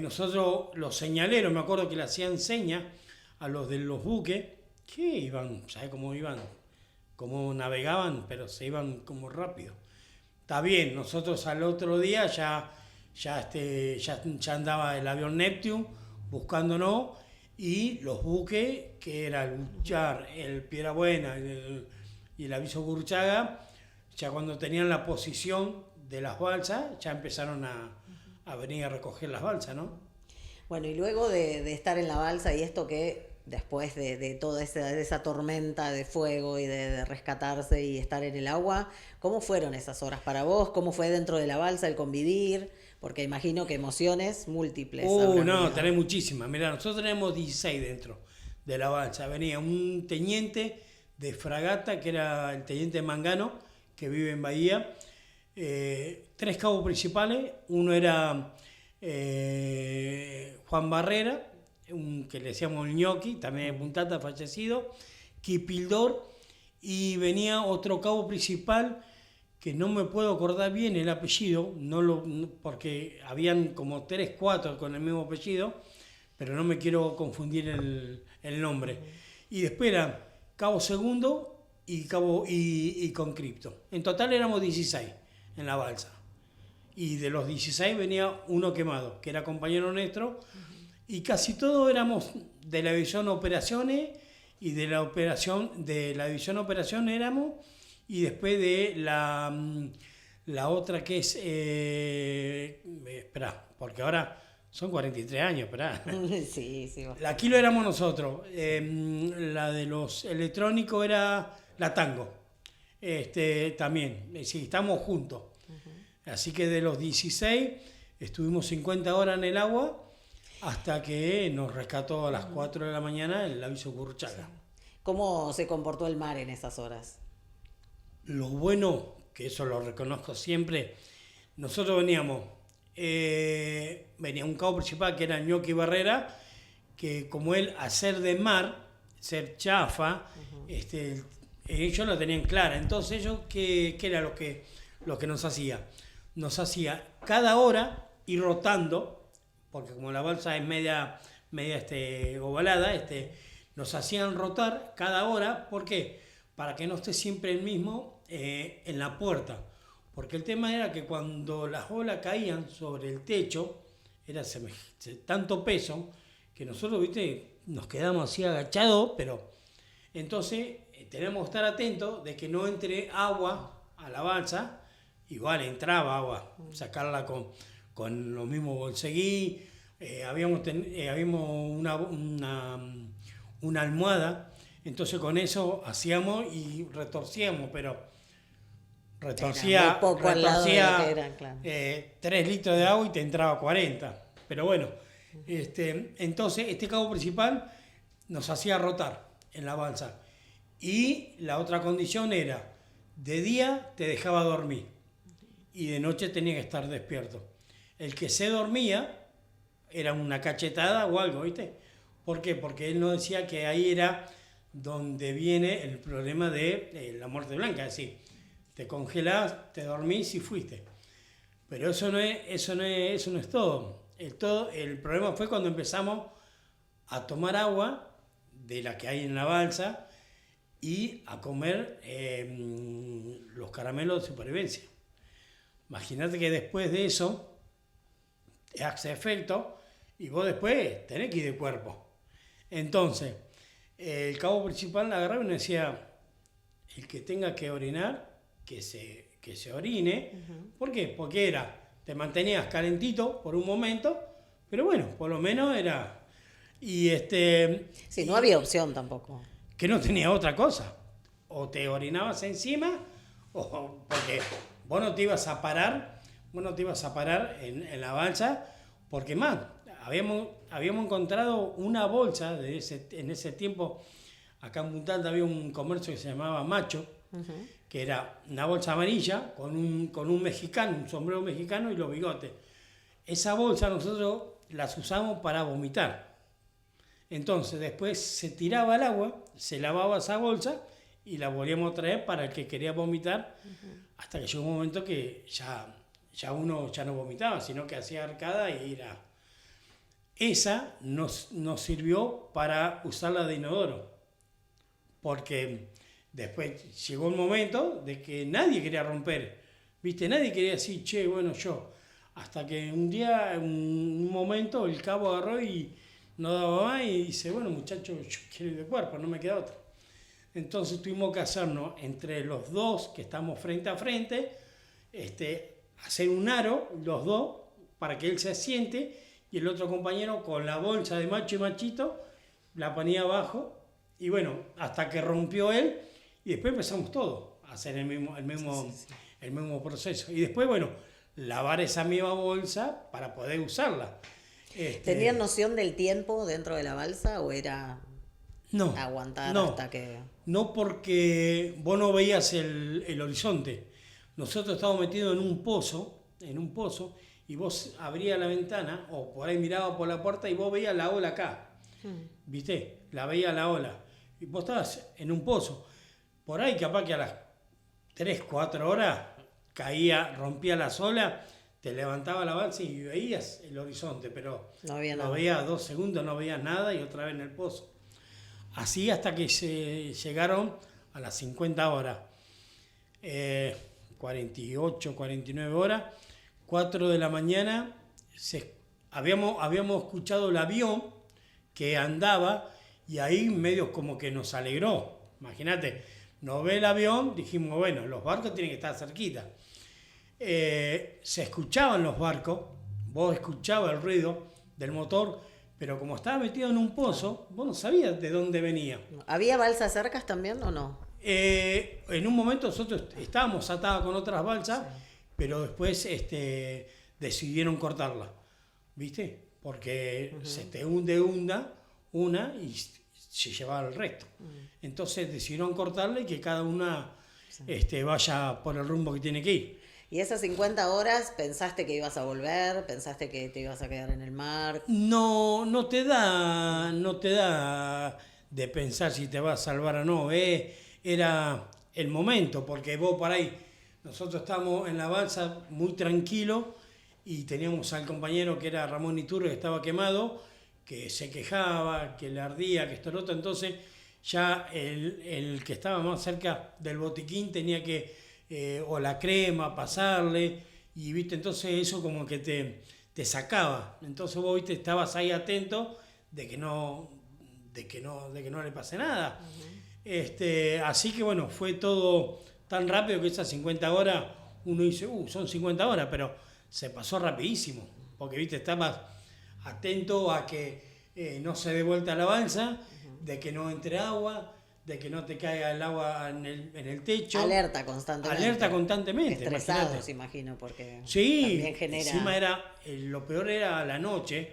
nosotros los señaleros, me acuerdo que le hacían señas a los de los buques, que iban, ¿sabes cómo iban? Cómo navegaban, pero se iban como rápido. Está bien, nosotros al otro día ya andaba el avión Neptune buscándonos y los buques, que era el Buchar, el Piedrabuena y el Aviso Gurruchaga, ya cuando tenían la posición de las balsas, ya empezaron a venir a recoger las balsas, ¿no? Bueno, y luego de estar en la balsa y esto que después de toda esa tormenta de fuego y de rescatarse y estar en el agua, ¿cómo fueron esas horas para vos? ¿Cómo fue dentro de la balsa el convivir? Porque imagino que emociones múltiples habrán No, habido. tenés muchísimas. Mirá, nosotros tenemos 16 dentro de la balsa. Venía un teniente de fragata, que era el teniente Mangano, que vive en Bahía. Tres cabos principales. Uno era Juan Barrera, que le decíamos el ñoqui, también de Puntata, fallecido. Kipildor. Y venía otro cabo principal que no me puedo acordar bien el apellido, porque habían como 3, 4 con el mismo apellido, pero no me quiero confundir el nombre. Y después era Cabo Segundo y Conscripto. En total éramos 16 en la balsa. Y de los 16 venía uno quemado, que era compañero nuestro, y casi todos éramos de la división operaciones, y de la división operación éramos, y después de la otra que es, esperá, porque ahora son 43 años, esperá. Sí, sí. La Kilo éramos nosotros, la de los electrónicos era la Tango, también, sí, estamos juntos. Así que de los 16 estuvimos 50 horas en el agua hasta que nos rescató a las 4 de la mañana el aviso Curruchaga. ¿Cómo se comportó el mar en esas horas? Lo bueno, que eso lo reconozco siempre, nosotros veníamos, venía un cabo principal que era Ñoqui Barrera, que como él, a ser de mar, ser chafa, ellos lo tenían clara. Entonces ellos, ¿qué era lo que nos hacía? Nos hacía cada hora ir rotando, porque como la balsa es media ovalada, nos hacían rotar cada hora. ¿Por qué? Para que no esté siempre el mismo en la puerta. Porque el tema era que cuando las olas caían sobre el techo, era tanto peso que nosotros, viste, nos quedamos así agachados, pero entonces tenemos que estar atentos de que no entre agua a la balsa. Igual entraba agua, sacarla con los mismos bolseguí. Habíamos una almohada, entonces con eso hacíamos y retorcíamos, pero retorcía, poco al lado de lo que eran, claro. 3 litros de agua y te entraba 40. Pero bueno, entonces este cabo principal nos hacía rotar en la balsa. Y la otra condición era, de día te dejaba dormir y de noche tenía que estar despierto. El que se dormía era una cachetada o algo, ¿viste? ¿Por qué? Porque él nos decía que ahí era donde viene el problema de la muerte blanca, es decir, te congelás, te dormís y fuiste. Pero eso no es todo. El problema fue cuando empezamos a tomar agua de la que hay en la balsa y a comer los caramelos de supervivencia. Imagínate que después de eso te hace efecto y vos después tenés que ir de cuerpo. Entonces, el cabo principal agarraba y nos decía, el que tenga que orinar, que se orine. ¿Por qué? Porque te mantenías calentito por un momento, pero bueno, por lo menos era... Sí, no había opción tampoco. Que no tenía otra cosa. O te orinabas encima, o porque vos no te ibas a parar en la balsa, porque más, habíamos encontrado una bolsa en ese tiempo, acá en Punta Alta había un comercio que se llamaba Macho, que era una bolsa amarilla con un mexicano, un sombrero mexicano y los bigotes. Esa bolsa nosotros las usamos para vomitar. Entonces después se tiraba al agua, se lavaba esa bolsa y la volvíamos a traer para el que quería vomitar, hasta que llegó un momento que ya uno ya no vomitaba, sino que hacía arcada y era... Esa nos sirvió para usarla de inodoro, porque después llegó un momento de que nadie quería romper, ¿viste? Nadie quería decir, che, bueno, yo. Hasta que un día, en un momento, el cabo agarró y no daba más y dice, bueno, muchachos, yo quiero ir de cuerpo, no me queda otra. Entonces tuvimos que hacernos entre los dos, que estamos frente a frente, hacer un aro, los dos, para que él se asiente y el otro compañero con la bolsa de macho y machito la ponía abajo, y bueno, hasta que rompió él, y después empezamos todos a hacer el mismo proceso. Y después, bueno, lavar esa misma bolsa para poder usarla. ¿Tenían noción del tiempo dentro de la balsa o era No, aguantar no, hasta que...? no, porque vos no veías el horizonte. Nosotros estábamos metidos en un pozo, y vos abrías la ventana, o por ahí mirabas por la puerta y vos veías la ola acá. ¿Viste? La veías la ola. Y vos estabas en un pozo. Por ahí capaz que a las 3, 4 horas rompía la olas, te levantaba la balsa y veías el horizonte, pero No había lo nada. veías 2 segundos, no veías nada, y otra vez en el pozo. Así hasta que se llegaron a las 50 horas. 48, 49 horas, 4 de la mañana, habíamos escuchado el avión que andaba, y ahí medio como que nos alegró. Imagínate, nos ve el avión, dijimos, bueno, los barcos tienen que estar cerquita. Se escuchaban los barcos, vos escuchabas el ruido del motor, pero como estaba metido en un pozo, vos no sabías de dónde venía. ¿Había balsas cercas también o no? En un momento nosotros estábamos atados con otras balsas, pero después decidieron cortarla, ¿viste? Porque se te hunde una y se llevaba el resto. Entonces decidieron cortarla y que cada una vaya por el rumbo que tiene que ir. ¿Y esas 50 horas pensaste que ibas a volver? ¿Pensaste que te ibas a quedar en el mar? No te da de pensar si te vas a salvar o no. Era el momento, porque vos por ahí, nosotros estábamos en la balsa muy tranquilos, y teníamos al compañero que era Ramón Iturbe, que estaba quemado, que se quejaba, que le ardía, que esto y lo otro. Entonces ya el que estaba más cerca del botiquín tenía que o la crema pasarle, y viste, entonces eso como que te sacaba. Entonces vos, viste, estabas ahí atento de que no le pase nada. Así que bueno, fue todo tan rápido que esas 50 horas uno dice, son 50 horas, pero se pasó rapidísimo, porque viste, estabas atento a que no se dé vuelta la balsa, de que no entre agua, de que no te caiga el agua en el techo. Alerta constantemente. Alerta constantemente. Estresados, imagínate. imagino, porque Sí, también genera... encima lo peor era la noche,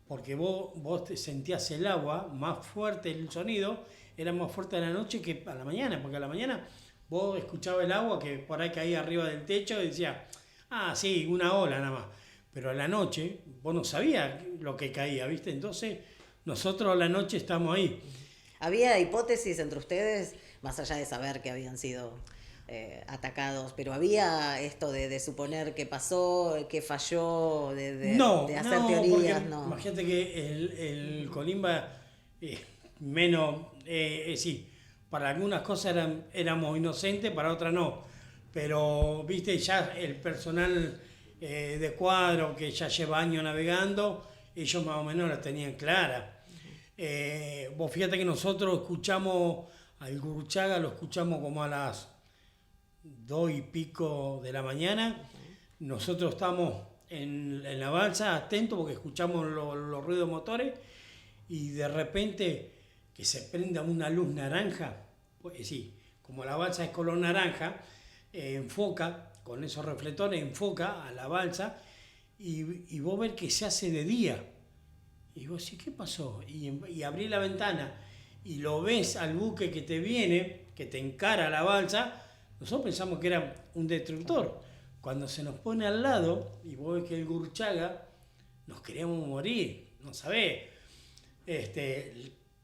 porque vos te sentías el agua más fuerte, el sonido era más fuerte a la noche que a la mañana, porque a la mañana vos escuchabas el agua que por ahí caía arriba del techo y decías, sí, una ola nada más. Pero a la noche vos no sabías lo que caía, ¿viste? Entonces nosotros a la noche estamos ahí. ¿Había hipótesis entre ustedes, más allá de saber que habían sido atacados, pero había esto de suponer qué pasó, qué falló, de hacer teorías? No, imagínate que el Colimba, menos, sí, para algunas cosas éramos inocentes, para otras no. Pero, viste, ya el personal de cuadro que ya lleva años navegando, ellos más o menos las tenían claras. Vos fíjate que nosotros escuchamos al Gurruchaga, lo escuchamos como a las 2 y pico de la mañana. Nosotros estamos en la balsa atentos porque escuchamos los ruidos motores, y de repente que se prenda una luz naranja, pues sí, como la balsa es color naranja, enfoca, con esos reflectores enfoca a la balsa, y vos ves que se hace de día. Y vos decís, ¿qué pasó? Y abrí la ventana y lo ves al buque que te viene, que te encara la balsa. Nosotros pensamos que era un destructor. Cuando se nos pone al lado y vos ves que el Gurruchaga, nos queríamos morir, no sabés.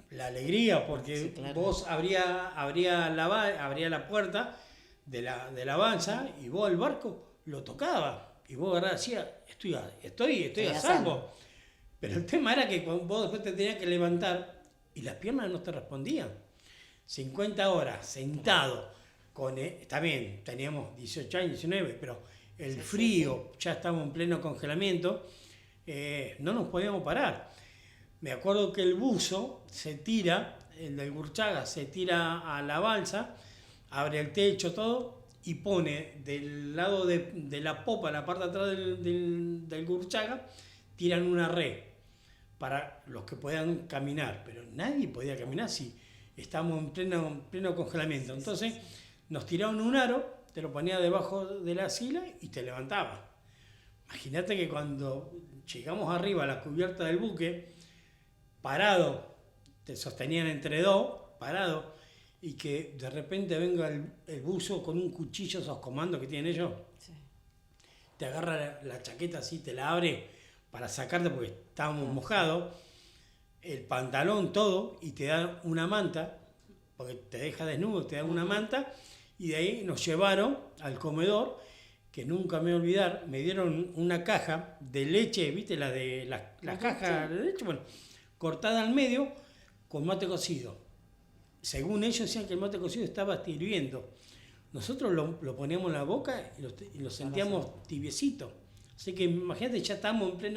La alegría, porque sí, claro, vos abría la puerta de la balsa y vos el barco lo tocaba. Y vos decías, estoy a salvo. Pero el tema era que vos después te tenías que levantar y las piernas no te respondían. 50 horas sentado, está bien, teníamos 18 años, 19, pero el frío, ya estábamos en pleno congelamiento, no nos podíamos parar. Me acuerdo que el buzo se tira, el del Gurruchaga se tira a la balsa, abre el techo, todo, y pone del lado de la popa, la parte de atrás del Gurruchaga, tiran una red para los que puedan caminar, pero nadie podía caminar si estábamos en pleno congelamiento. Entonces nos tiraban un aro, te lo ponía debajo de la sila y te levantaba. Imagínate que cuando llegamos arriba a la cubierta del buque, parado, te sostenían entre dos, parado, y que de repente venga el buzo con un cuchillo, esos comandos que tienen ellos, sí, te agarra la chaqueta así, te la abre para sacarte porque estábamos mojados, el pantalón, todo, y te da una manta, porque te deja desnudo, te da una manta, y de ahí nos llevaron al comedor, que nunca me voy a olvidar, me dieron una caja de leche, ¿viste? La caja de leche, bueno, cortada al medio, con mate cocido. Según ellos decían que el mate cocido estaba hirviendo. Nosotros lo poníamos en la boca y lo sentíamos tibiecito. Así que imagínate, ya estamos en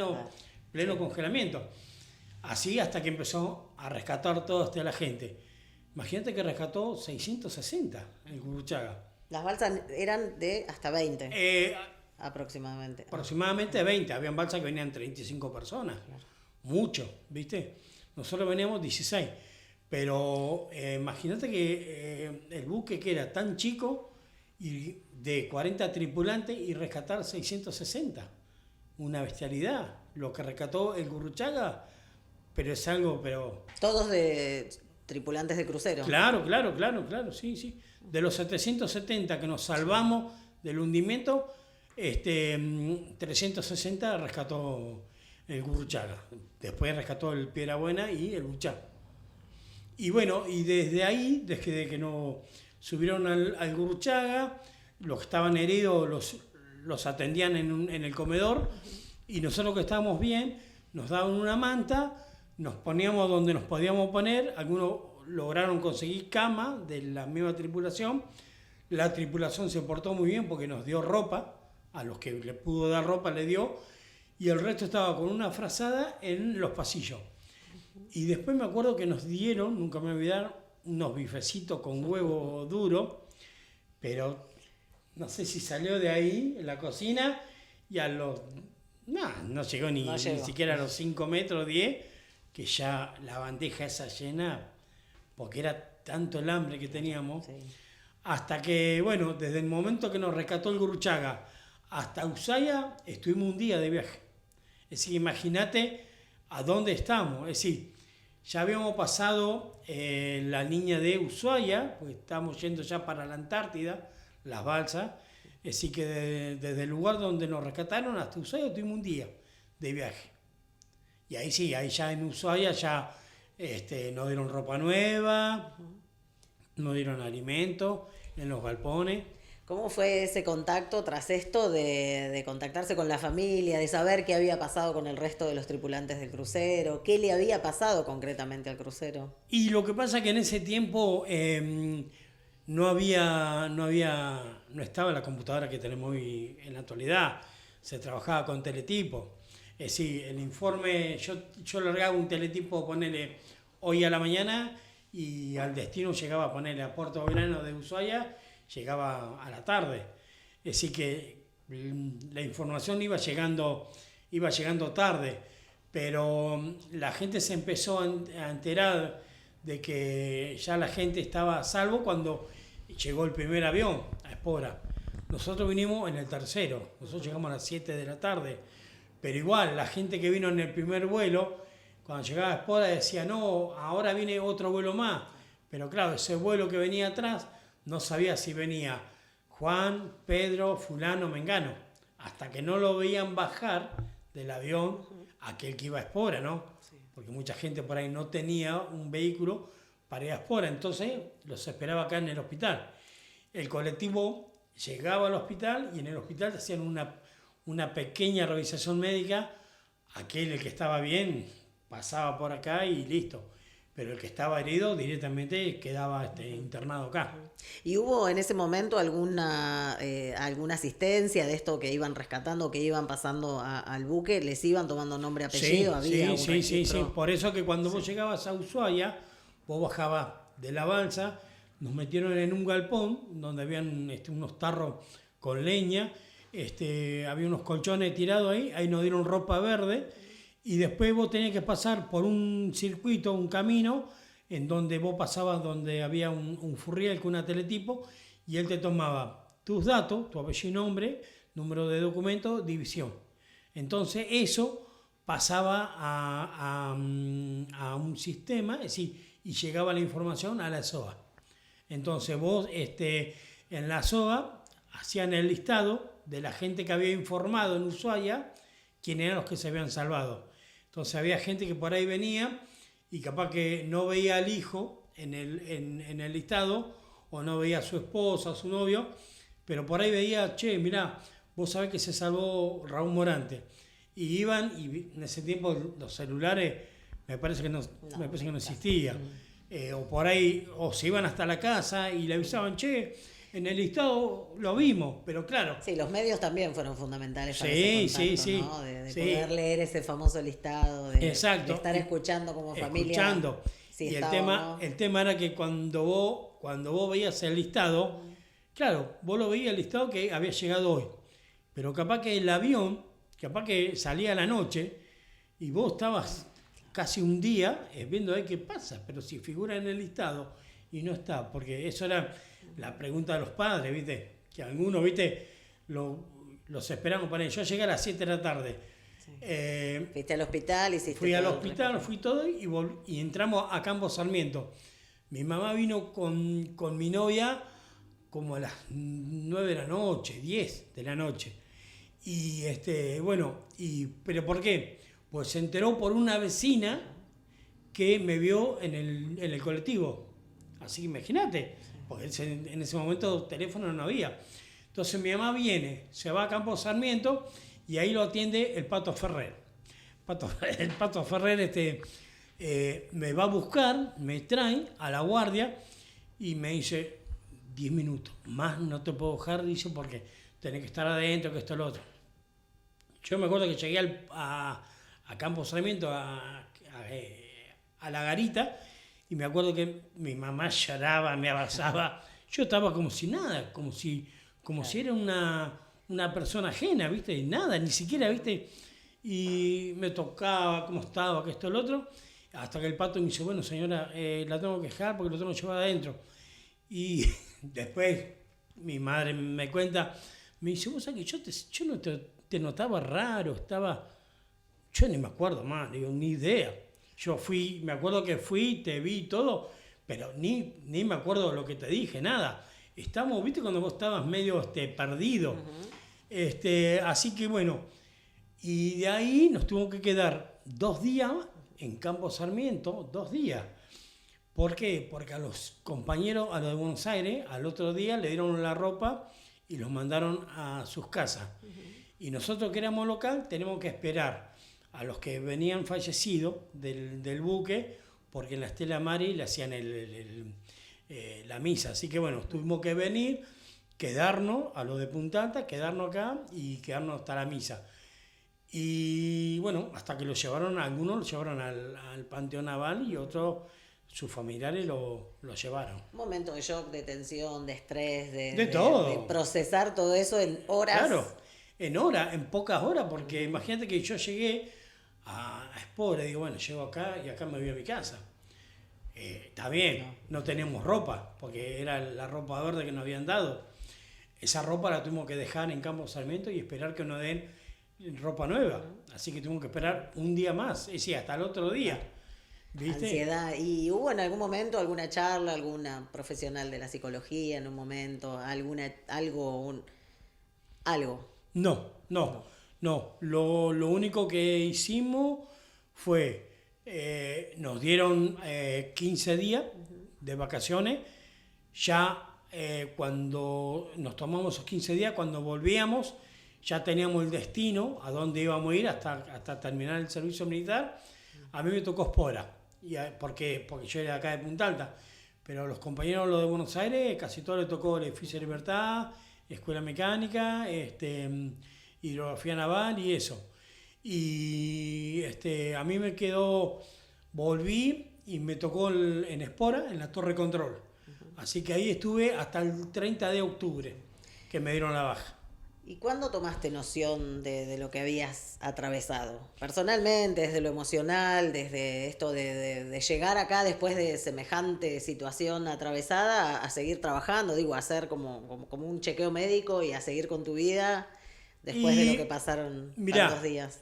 pleno congelamiento. Así hasta que empezó a rescatar toda la gente. Imagínate que rescató 660 el Gurruchaga. Las balsas eran de hasta 20, aproximadamente. Aproximadamente 20. Habían balsas que venían 35 personas. Claro. Mucho, ¿viste? Nosotros veníamos 16. Pero imagínate que el buque que era tan chico, y de 40 tripulantes, y rescatar 660. Una bestialidad. Lo que rescató el Gurruchaga, pero es algo, Todos de tripulantes de crucero. Claro, sí. De los 770 que nos salvamos del hundimiento, 360 rescató el Gurruchaga. Después rescató el Piedrabuena y el Buchá. Y bueno, y desde ahí, desde que nos subieron al Gurruchaga, los que estaban heridos los atendían en el comedor, y nosotros que estábamos bien, nos daban una manta, nos poníamos donde nos podíamos poner. Algunos lograron conseguir cama de la misma tripulación. La tripulación se portó muy bien porque nos dio ropa, a los que le pudo dar ropa le dio, y el resto estaba con una frazada en los pasillos. Y después me acuerdo que nos dieron, nunca me voy a olvidar, unos bifecitos con huevo duro, pero no sé si salió de ahí, en la cocina, y a los... No llegó ni siquiera a los 5 metros, 10, que ya la bandeja esa llena, porque era tanto el hambre que teníamos, sí. Hasta que, bueno, desde el momento que nos rescató el Gurruchaga hasta Ushuaia, estuvimos un día de viaje. Es decir, imagínate a dónde estamos. Es decir, ya habíamos pasado la línea de Ushuaia, porque estamos yendo ya para la Antártida, las balsas. Es decir, que desde el lugar donde nos rescataron hasta Ushuaia tuvimos un día de viaje. Y ahí sí, ahí ya en Ushuaia ya nos dieron ropa nueva, nos dieron alimento en los galpones. ¿Cómo fue ese contacto tras esto de contactarse con la familia, de saber qué había pasado con el resto de los tripulantes del crucero? ¿Qué le había pasado concretamente al crucero? Y lo que pasa es que en ese tiempo no estaba la computadora que tenemos hoy en la actualidad. Se trabajaba con teletipo. Es decir, el informe, yo largaba un teletipo, ponele hoy a la mañana, y al destino llegaba a ponerle a Puerto Belgrano de Ushuaia, llegaba a la tarde. Es decir, que la información iba llegando tarde, pero la gente se empezó a enterar de que ya la gente estaba a salvo cuando llegó el primer avión a Espora. Nosotros vinimos en el tercero, nosotros llegamos a las 7 de la tarde, pero igual la gente que vino en el primer vuelo, cuando llegaba a Espora decía, no, ahora viene otro vuelo más. Pero claro, ese vuelo que venía atrás no sabía si venía Juan, Pedro, fulano, mengano, hasta que no lo veían bajar del avión, aquel que iba a Espora, ¿no? Sí. Porque mucha gente por ahí no tenía un vehículo para ir a Espora, entonces los esperaba acá en el hospital. El colectivo llegaba al hospital y en el hospital hacían una pequeña revisación médica. El que estaba bien pasaba por acá y listo. Pero el que estaba herido directamente quedaba internado acá. ¿Y hubo en ese momento alguna asistencia de esto que iban rescatando, que iban pasando al buque? ¿Les iban tomando nombre y apellido? Sí. Por eso que cuando vos llegabas a Ushuaia, vos bajabas de la balsa, nos metieron en un galpón donde habían unos tarros con leña, había unos colchones tirados ahí nos dieron ropa verde. y después vos tenías que pasar por un circuito, un camino, en donde vos pasabas donde había un furriel con una teletipo, y él te tomaba tus datos, tu apellido y nombre, número de documento, división. Entonces eso pasaba a un sistema, es decir, y llegaba la información a la SOA. Entonces vos en la SOA hacían el listado de la gente que había informado en Ushuaia quién eran los que se habían salvado. Entonces había gente que por ahí venía y capaz que no veía al hijo en el listado, o no veía a su esposa, a su novio, pero por ahí veía, che, mirá, vos sabés que se salvó Raúl Morante. Y iban, y en ese tiempo los celulares me parece que no existían. O por ahí, o se iban hasta la casa y le avisaban, che, en el listado lo vimos, pero claro. Sí, los medios también fueron fundamentales para sí, ese contacto, ¿no? De sí. poder leer ese famoso listado, de estar escuchando como familia. Escuchando. Y el tema era que cuando vos veías el listado, claro, vos lo veías el listado que había llegado hoy, pero capaz que el avión, capaz que salía a la noche y vos estabas casi un día viendo ahí qué pasa, pero si figura en el listado y no está, porque eso era la pregunta de los padres, ¿viste? Que algunos, ¿viste? Los esperamos para ellos. Yo llegué a las 7 de la tarde. Sí. Fuiste al hospital, hiciste fui al hospital, fui todo y entramos a Campo Sarmiento. Mi mamá vino con mi novia como a las 9 de la noche, 10 de la noche. Y ¿pero por qué? Pues se enteró por una vecina que me vio en el colectivo. Así que imagínate, porque en ese momento teléfono no había. Entonces mi mamá viene, se va a Campo Sarmiento y ahí lo atiende el Pato Ferrer. El Pato Ferrer me va a buscar, me trae a la guardia y me dice, 10 minutos, más no te puedo dejar, dice, porque tenés que estar adentro, que esto es lo otro. Yo me acuerdo que llegué a Campo Sarmiento, a la garita, y me acuerdo que mi mamá lloraba, me abrazaba. Yo estaba como si nada, como si era una persona ajena, ¿viste? Y nada, ni siquiera, ¿viste? Y me tocaba cómo estaba, que esto, el otro, hasta que el Pato me dice, bueno, señora, la tengo que dejar porque lo tengo que llevar adentro. Y después mi madre me cuenta, me dice, vos sabés que yo no te notaba raro, yo ni me acuerdo más, digo, ni idea. Yo me acuerdo que fui, te vi todo, pero ni me acuerdo lo que te dije, nada. Estamos, viste, cuando vos estabas medio perdido. Uh-huh. Así que bueno, y de ahí nos tuvimos que quedar 2 días en Campo Sarmiento, 2 días. ¿Por qué? Porque a los compañeros, a los de Buenos Aires, al otro día le dieron la ropa y los mandaron a sus casas. Uh-huh. Y nosotros que éramos local tenemos que esperar a los que venían fallecidos del buque, porque en la Stella Maris le hacían la misa. Así que bueno, tuvimos que venir, quedarnos a los de Punta Alta, quedarnos acá y quedarnos hasta la misa. Y bueno, hasta que algunos los llevaron al Panteón Naval y otros, sus familiares lo llevaron. Un momento de shock, de tensión, de estrés, de todo. De procesar todo eso en horas. Claro, en pocas horas, porque imagínate que yo llegué a Espora y digo, bueno, llego acá y acá me voy a mi casa. Está bien, no tenemos ropa, porque era la ropa verde que nos habían dado. Esa ropa la tuvimos que dejar en Campo Sarmiento y esperar que nos den ropa nueva. Así que tuvimos que esperar un día más, es decir, hasta el otro día. ¿Viste? Ansiedad. ¿Y hubo en algún momento alguna charla, alguna profesional de la psicología en un momento, algo? No. Lo único que hicimos fue, nos dieron 15 días de vacaciones. Ya cuando nos tomamos esos 15 días, cuando volvíamos, ya teníamos el destino, a dónde íbamos a ir hasta terminar el servicio militar. A mí me tocó Espora, porque yo era de acá de Punta Alta, pero los compañeros los de Buenos Aires, casi todos les tocó el edificio de Libertad, Escuela Mecánica, hidrografía naval y eso. Y a mí volví y me tocó en Espora, en la Torre Control. Uh-huh. Así que ahí estuve hasta el 30 de octubre, que me dieron la baja. ¿Y cuándo tomaste noción de lo que habías atravesado? Personalmente, desde lo emocional, desde esto de llegar acá después de semejante situación atravesada, a seguir trabajando, digo, a hacer como un chequeo médico y a seguir con tu vida después de lo que Y pasaron tantos mirá, días.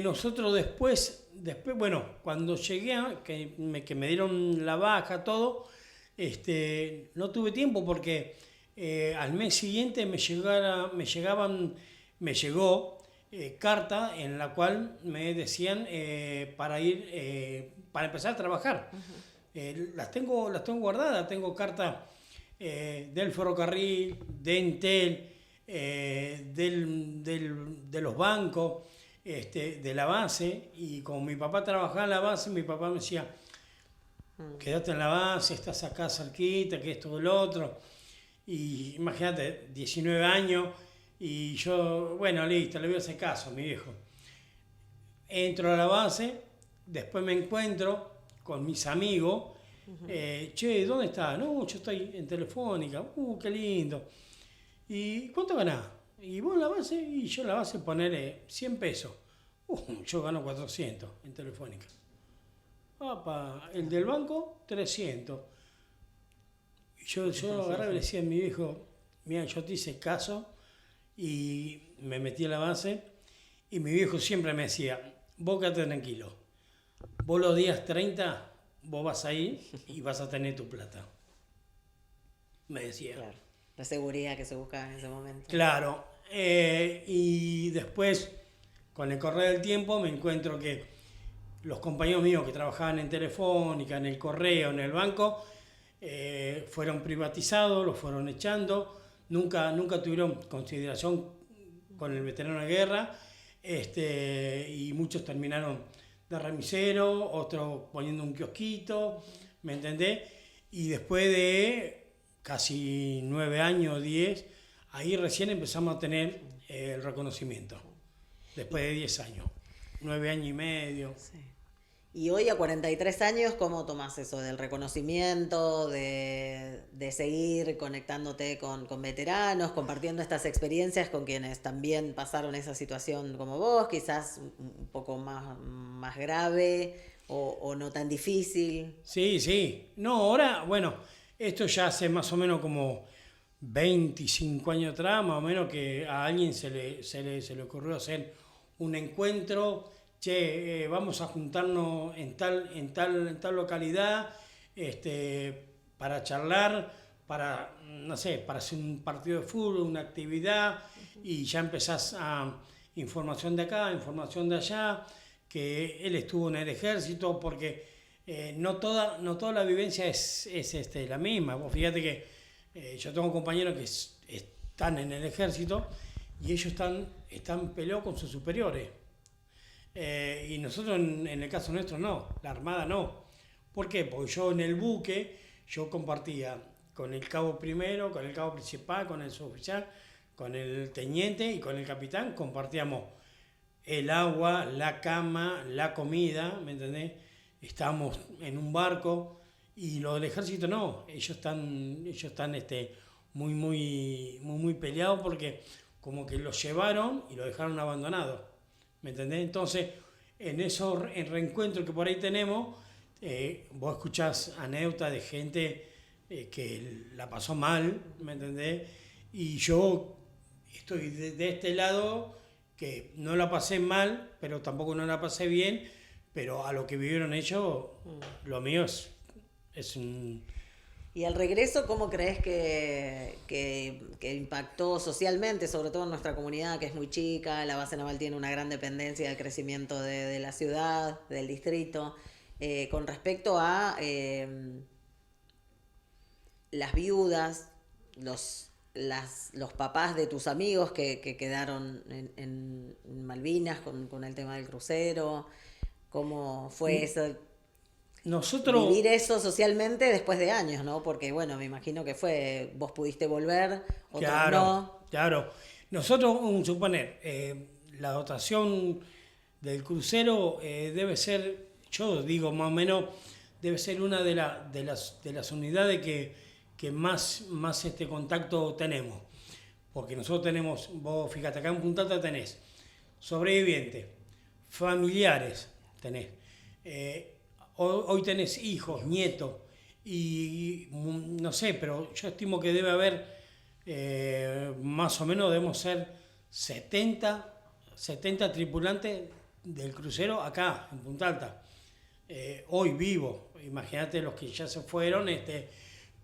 nosotros bueno, cuando llegué, que me dieron la baja, todo, no tuve tiempo porque al mes siguiente me llegó carta en la cual me decían para empezar a trabajar. Las tengo guardadas, tengo carta del ferrocarril, de Entel, de los bancos, de la base, y como mi papá trabajaba en la base, mi papá me decía, quédate en la base, estás acá cerquita, que esto, lo otro. Y imagínate, 19 años, y yo, bueno, listo, le voy a hacer caso a mi viejo. Entro a la base, después me encuentro con mis amigos. Che, ¿dónde estás? No, yo estoy en Telefónica. Qué lindo. ¿Y cuánto ganás? Y vos en la base, y yo en la base ponerle 100 pesos. Yo gano 400 en Telefónica. El del banco, 300. Y yo agarraba y le decía a mi viejo, mira, yo te hice caso y me metí a la base. Y mi viejo siempre me decía, vos quédate tranquilo. Vos los días 30, vos vas a ir y vas a tener tu plata. Me decía. Claro, la seguridad que se buscaba en ese momento. Claro. Y después, con el correr del tiempo, me encuentro que los compañeros míos que trabajaban en Telefónica, en el correo, en el banco, fueron privatizados, los fueron echando, nunca tuvieron consideración con el veterano de guerra, y muchos terminaron de remisero, otros poniendo un kiosquito, ¿me entendés? Y después de casi 9 años, 10, ahí recién empezamos a tener el reconocimiento, después de 10 años, 9 años y medio. Sí. Y hoy a 43 años, ¿cómo tomás eso del reconocimiento, de seguir conectándote con veteranos, compartiendo estas experiencias con quienes también pasaron esa situación como vos, quizás un poco más grave o no tan difícil? Sí, sí. No, ahora, bueno, esto ya hace más o menos como 25 años atrás, más o menos, que a alguien se le ocurrió hacer un encuentro. Che, vamos a juntarnos en tal localidad, para charlar, no sé, para hacer un partido de fútbol, una actividad, y ya empezás a información de acá, información de allá, que él estuvo en el ejército, porque no toda la vivencia es la misma. Vos fíjate que yo tengo compañeros que están en el ejército y ellos están peleados con sus superiores. Y nosotros en el caso nuestro no, la Armada no. ¿Por qué? Porque yo en el buque, yo compartía con el cabo primero, con el cabo principal, con el suboficial, con el teniente y con el capitán, compartíamos el agua, la cama, la comida, ¿me entendés? Estábamos en un barco, y los del ejército no, ellos están muy peleados, porque como que los llevaron y los dejaron abandonados. ¿Me entendés? Entonces, en reencuentros que por ahí tenemos, vos escuchás anécdotas de gente que la pasó mal, ¿me entendés? Y yo estoy de este lado, que no la pasé mal, pero tampoco no la pasé bien, pero a lo que vivieron ellos, lo mío es un... Y al regreso, ¿cómo crees que impactó socialmente, sobre todo en nuestra comunidad, que es muy chica? La base naval tiene una gran dependencia del crecimiento de la ciudad, del distrito, con respecto a las viudas, los papás de tus amigos que quedaron en Malvinas con el tema del crucero. ¿Cómo fue eso? Nosotros... Vivir eso socialmente después de años, ¿no? Porque, bueno, me imagino que vos pudiste volver, otros Claro, no. claro. Nosotros, suponer, la dotación del crucero debe ser, yo digo más o menos, debe ser una de las unidades que más contacto tenemos. porque nosotros tenemos, vos fíjate, acá en Punta Alta tenés sobrevivientes, familiares, tenés, hoy tenés hijos, nietos, y no sé, pero yo estimo que debe haber, más o menos debemos ser 70 tripulantes del crucero acá, en Punta Alta. Hoy vivo, imagínate los que ya se fueron,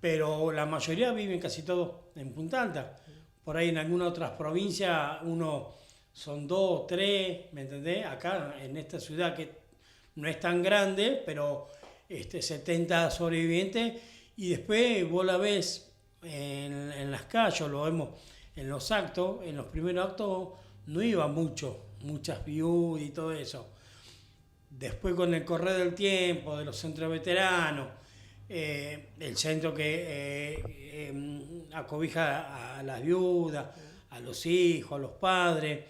pero la mayoría viven casi todos en Punta Alta. Por ahí en algunas otras provincias son 2, 3, ¿me entendés? Acá en esta ciudad que no es tan grande, pero 70 sobrevivientes, y después vos la ves en las calles, lo vemos en los actos, en los primeros actos no iba muchas viudas y todo eso. Después con el correr del tiempo, de los centros veteranos, el centro que acobija a las viudas, a los hijos, a los padres,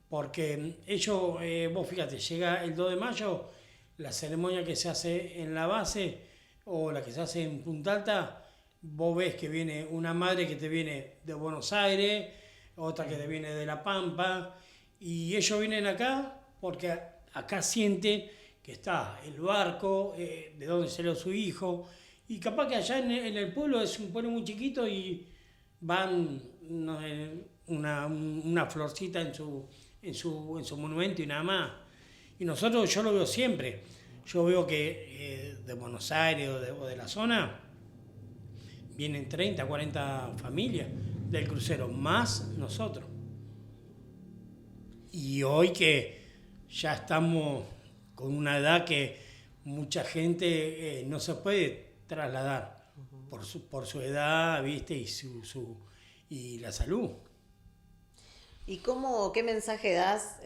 porque ellos, vos fíjate, llega el 2 de mayo, la ceremonia que se hace en la base o la que se hace en Punta Alta, vos ves que viene una madre que te viene de Buenos Aires, otra que te viene de La Pampa, y ellos vienen acá porque acá sienten que está el barco, de donde salió su hijo, y capaz que allá en el pueblo es un pueblo muy chiquito y van una florcita en su monumento y nada más. Y nosotros, yo lo veo siempre, yo veo que de Buenos Aires o de la zona vienen 30, 40 familias del crucero, más nosotros. Y hoy que ya estamos con una edad que mucha gente no se puede trasladar por su edad, ¿viste? Y la salud. ¿Y qué mensaje das,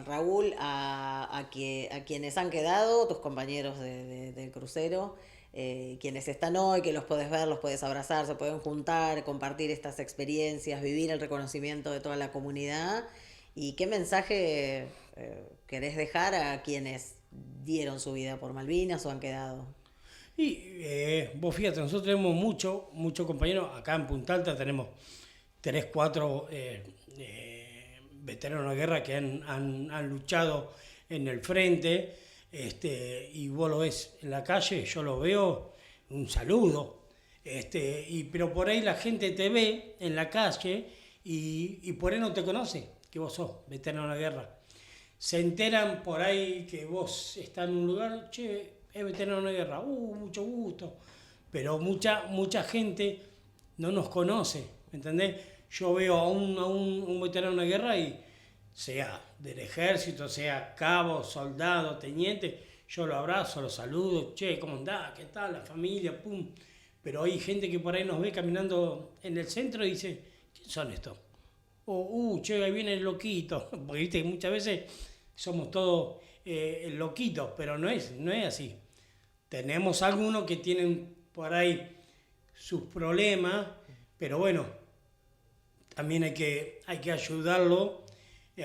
Raúl, a quienes han quedado, tus compañeros del crucero, quienes están hoy, que los podés ver, los podés abrazar, se pueden juntar, compartir estas experiencias, vivir el reconocimiento de toda la comunidad? ¿Y qué mensaje querés dejar a quienes dieron su vida por Malvinas o han quedado? Y vos fíjate, nosotros tenemos muchos compañeros, acá en Punta Alta tenemos 3, 4 veteranos de guerra que han luchado en el frente, y vos lo ves en la calle, yo lo veo, un saludo, pero por ahí la gente te ve en la calle y por ahí no te conoce que vos sos veterano de guerra. Se enteran por ahí que vos estás en un lugar, che, es veterano de guerra, mucho gusto, pero mucha gente no nos conoce, ¿me entendés? Yo veo a un veterano de guerra y sea del ejército, sea cabo, soldado, teniente, yo lo abrazo, lo saludo, che, ¿cómo andás? ¿Qué tal? La familia, pum. Pero hay gente que por ahí nos ve caminando en el centro y dice, ¿quién son estos? O, che, ahí viene el loquito, porque viste, muchas veces somos todos loquitos, pero no es así. Tenemos algunos que tienen por ahí sus problemas, pero bueno, también hay que ayudarlo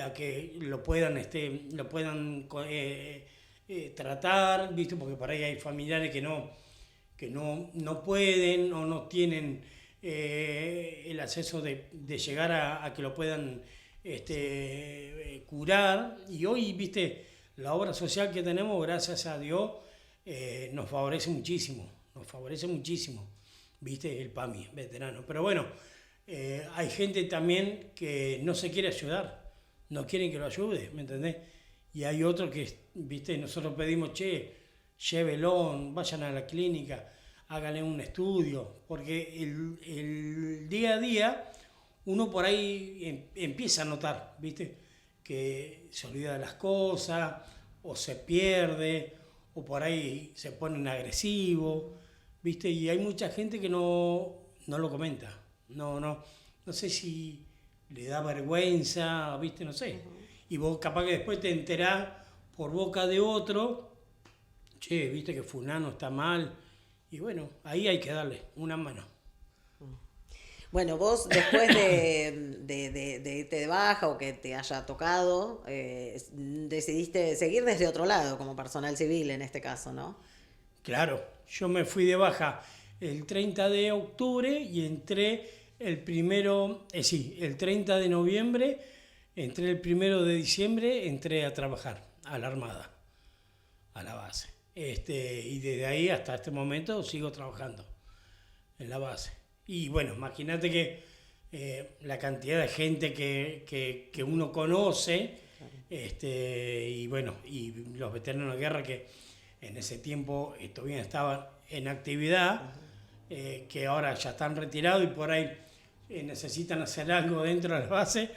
a que lo puedan tratar, ¿viste? Porque por ahí hay familiares que no pueden o no tienen el acceso de llegar a que lo puedan curar. Y hoy, ¿viste? La obra social que tenemos, gracias a Dios, nos favorece muchísimo, ¿viste? El PAMI, veterano. Pero bueno, hay gente también que no se quiere ayudar, no quieren que lo ayude, ¿me entendés? Y hay otros que, ¿viste? Nosotros pedimos, che, llévelo, vayan a la clínica, háganle un estudio, porque el día a día uno por ahí empieza a notar, ¿viste? Que se olvida de las cosas, o se pierde, o por ahí se ponen agresivos, ¿viste? Y hay mucha gente que no lo comenta, no sé si le da vergüenza, ¿viste? No sé. Y vos capaz que después te enterás por boca de otro, che, ¿viste que fulano está mal? Y bueno, ahí hay que darle una mano. Bueno, vos después de irte de baja o que te haya tocado, decidiste seguir desde otro lado, como personal civil en este caso, ¿no? Claro, yo me fui de baja el 30 de octubre y entré El primero, sí, el 30 de noviembre, entré el 1 de diciembre, entré a trabajar a la Armada, a la base. Y desde ahí hasta este momento sigo trabajando en la base. Y bueno, imagínate que la cantidad de gente que uno conoce, y bueno, y los veteranos de guerra que en ese tiempo todavía estaban en actividad, que ahora ya están retirados y por ahí necesitan hacer algo dentro de la base,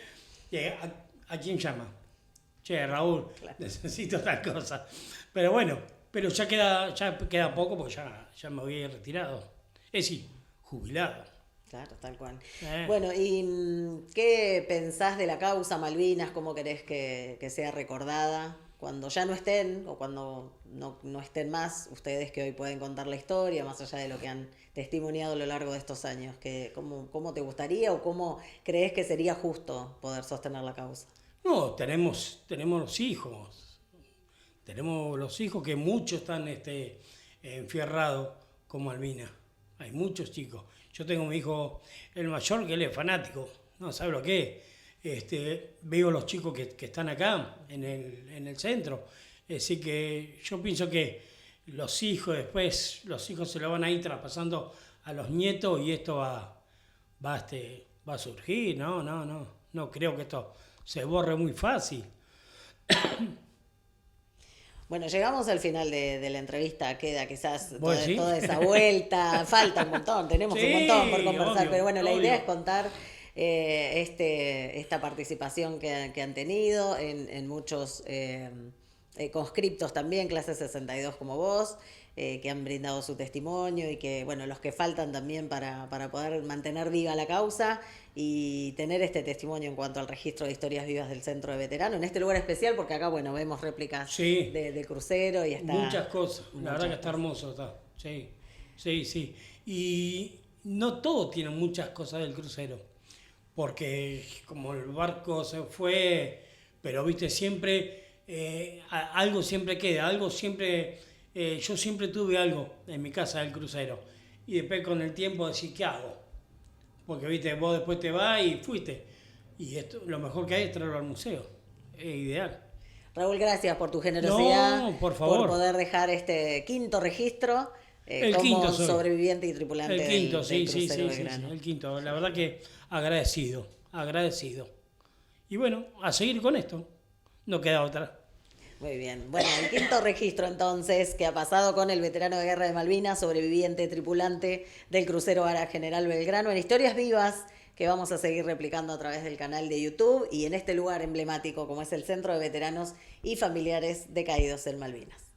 ¿a quién llama? Che, Raúl, claro, necesito tal cosa. Pero bueno, pero ya queda poco porque ya me voy retirado. Es decir, jubilado. Claro, tal cual. Bueno, ¿y qué pensás de la causa Malvinas? ¿Cómo querés que sea recordada? Cuando ya no estén, o cuando no estén más, ustedes que hoy pueden contar la historia, más allá de lo que han testimoniado a lo largo de estos años, ¿cómo te gustaría o cómo crees que sería justo poder sostener la causa? No, tenemos los hijos. Tenemos los hijos que muchos están enfierrados con Malvinas. Hay muchos chicos. Yo tengo mi hijo, el mayor, que él es fanático, no sabe lo que es. Veo los chicos que están acá, en el centro. Así que yo pienso que los hijos se lo van a ir traspasando a los nietos y esto va a surgir. No creo que esto se borre muy fácil. Bueno, llegamos al final de la entrevista, queda quizás ¿Sí? toda esa vuelta, falta un montón, tenemos un montón por conversar, obvio, pero bueno, la idea es contar esta participación que han tenido en muchos conscriptos también, clase 62 como vos, que han brindado su testimonio y que, bueno, los que faltan también para poder mantener viva la causa y tener este testimonio en cuanto al registro de historias vivas del Centro de Veteranos, en este lugar especial, porque acá, bueno, vemos réplicas del crucero y está... Muchas cosas, la verdad que está hermoso, está. Sí. Y no todo tiene muchas cosas del crucero, porque como el barco se fue, pero viste, siempre, algo siempre queda, algo siempre... yo siempre tuve algo en mi casa del crucero y después con el tiempo decís, ¿qué hago? Porque viste, vos después te vas y fuiste y esto, lo mejor que hay es traerlo al museo, es ideal. Raúl, gracias por tu generosidad, no, por favor, por poder dejar este quinto registro como sobreviviente y tripulante del crucero Belgrano. El quinto, la verdad que agradecido y bueno, a seguir con esto, no queda otra. Muy bien. Bueno, el quinto registro entonces que ha pasado con el veterano de guerra de Malvinas, sobreviviente, tripulante del crucero General Belgrano, en historias vivas que vamos a seguir replicando a través del canal de YouTube y en este lugar emblemático como es el Centro de Veteranos y Familiares de Caídos en Malvinas.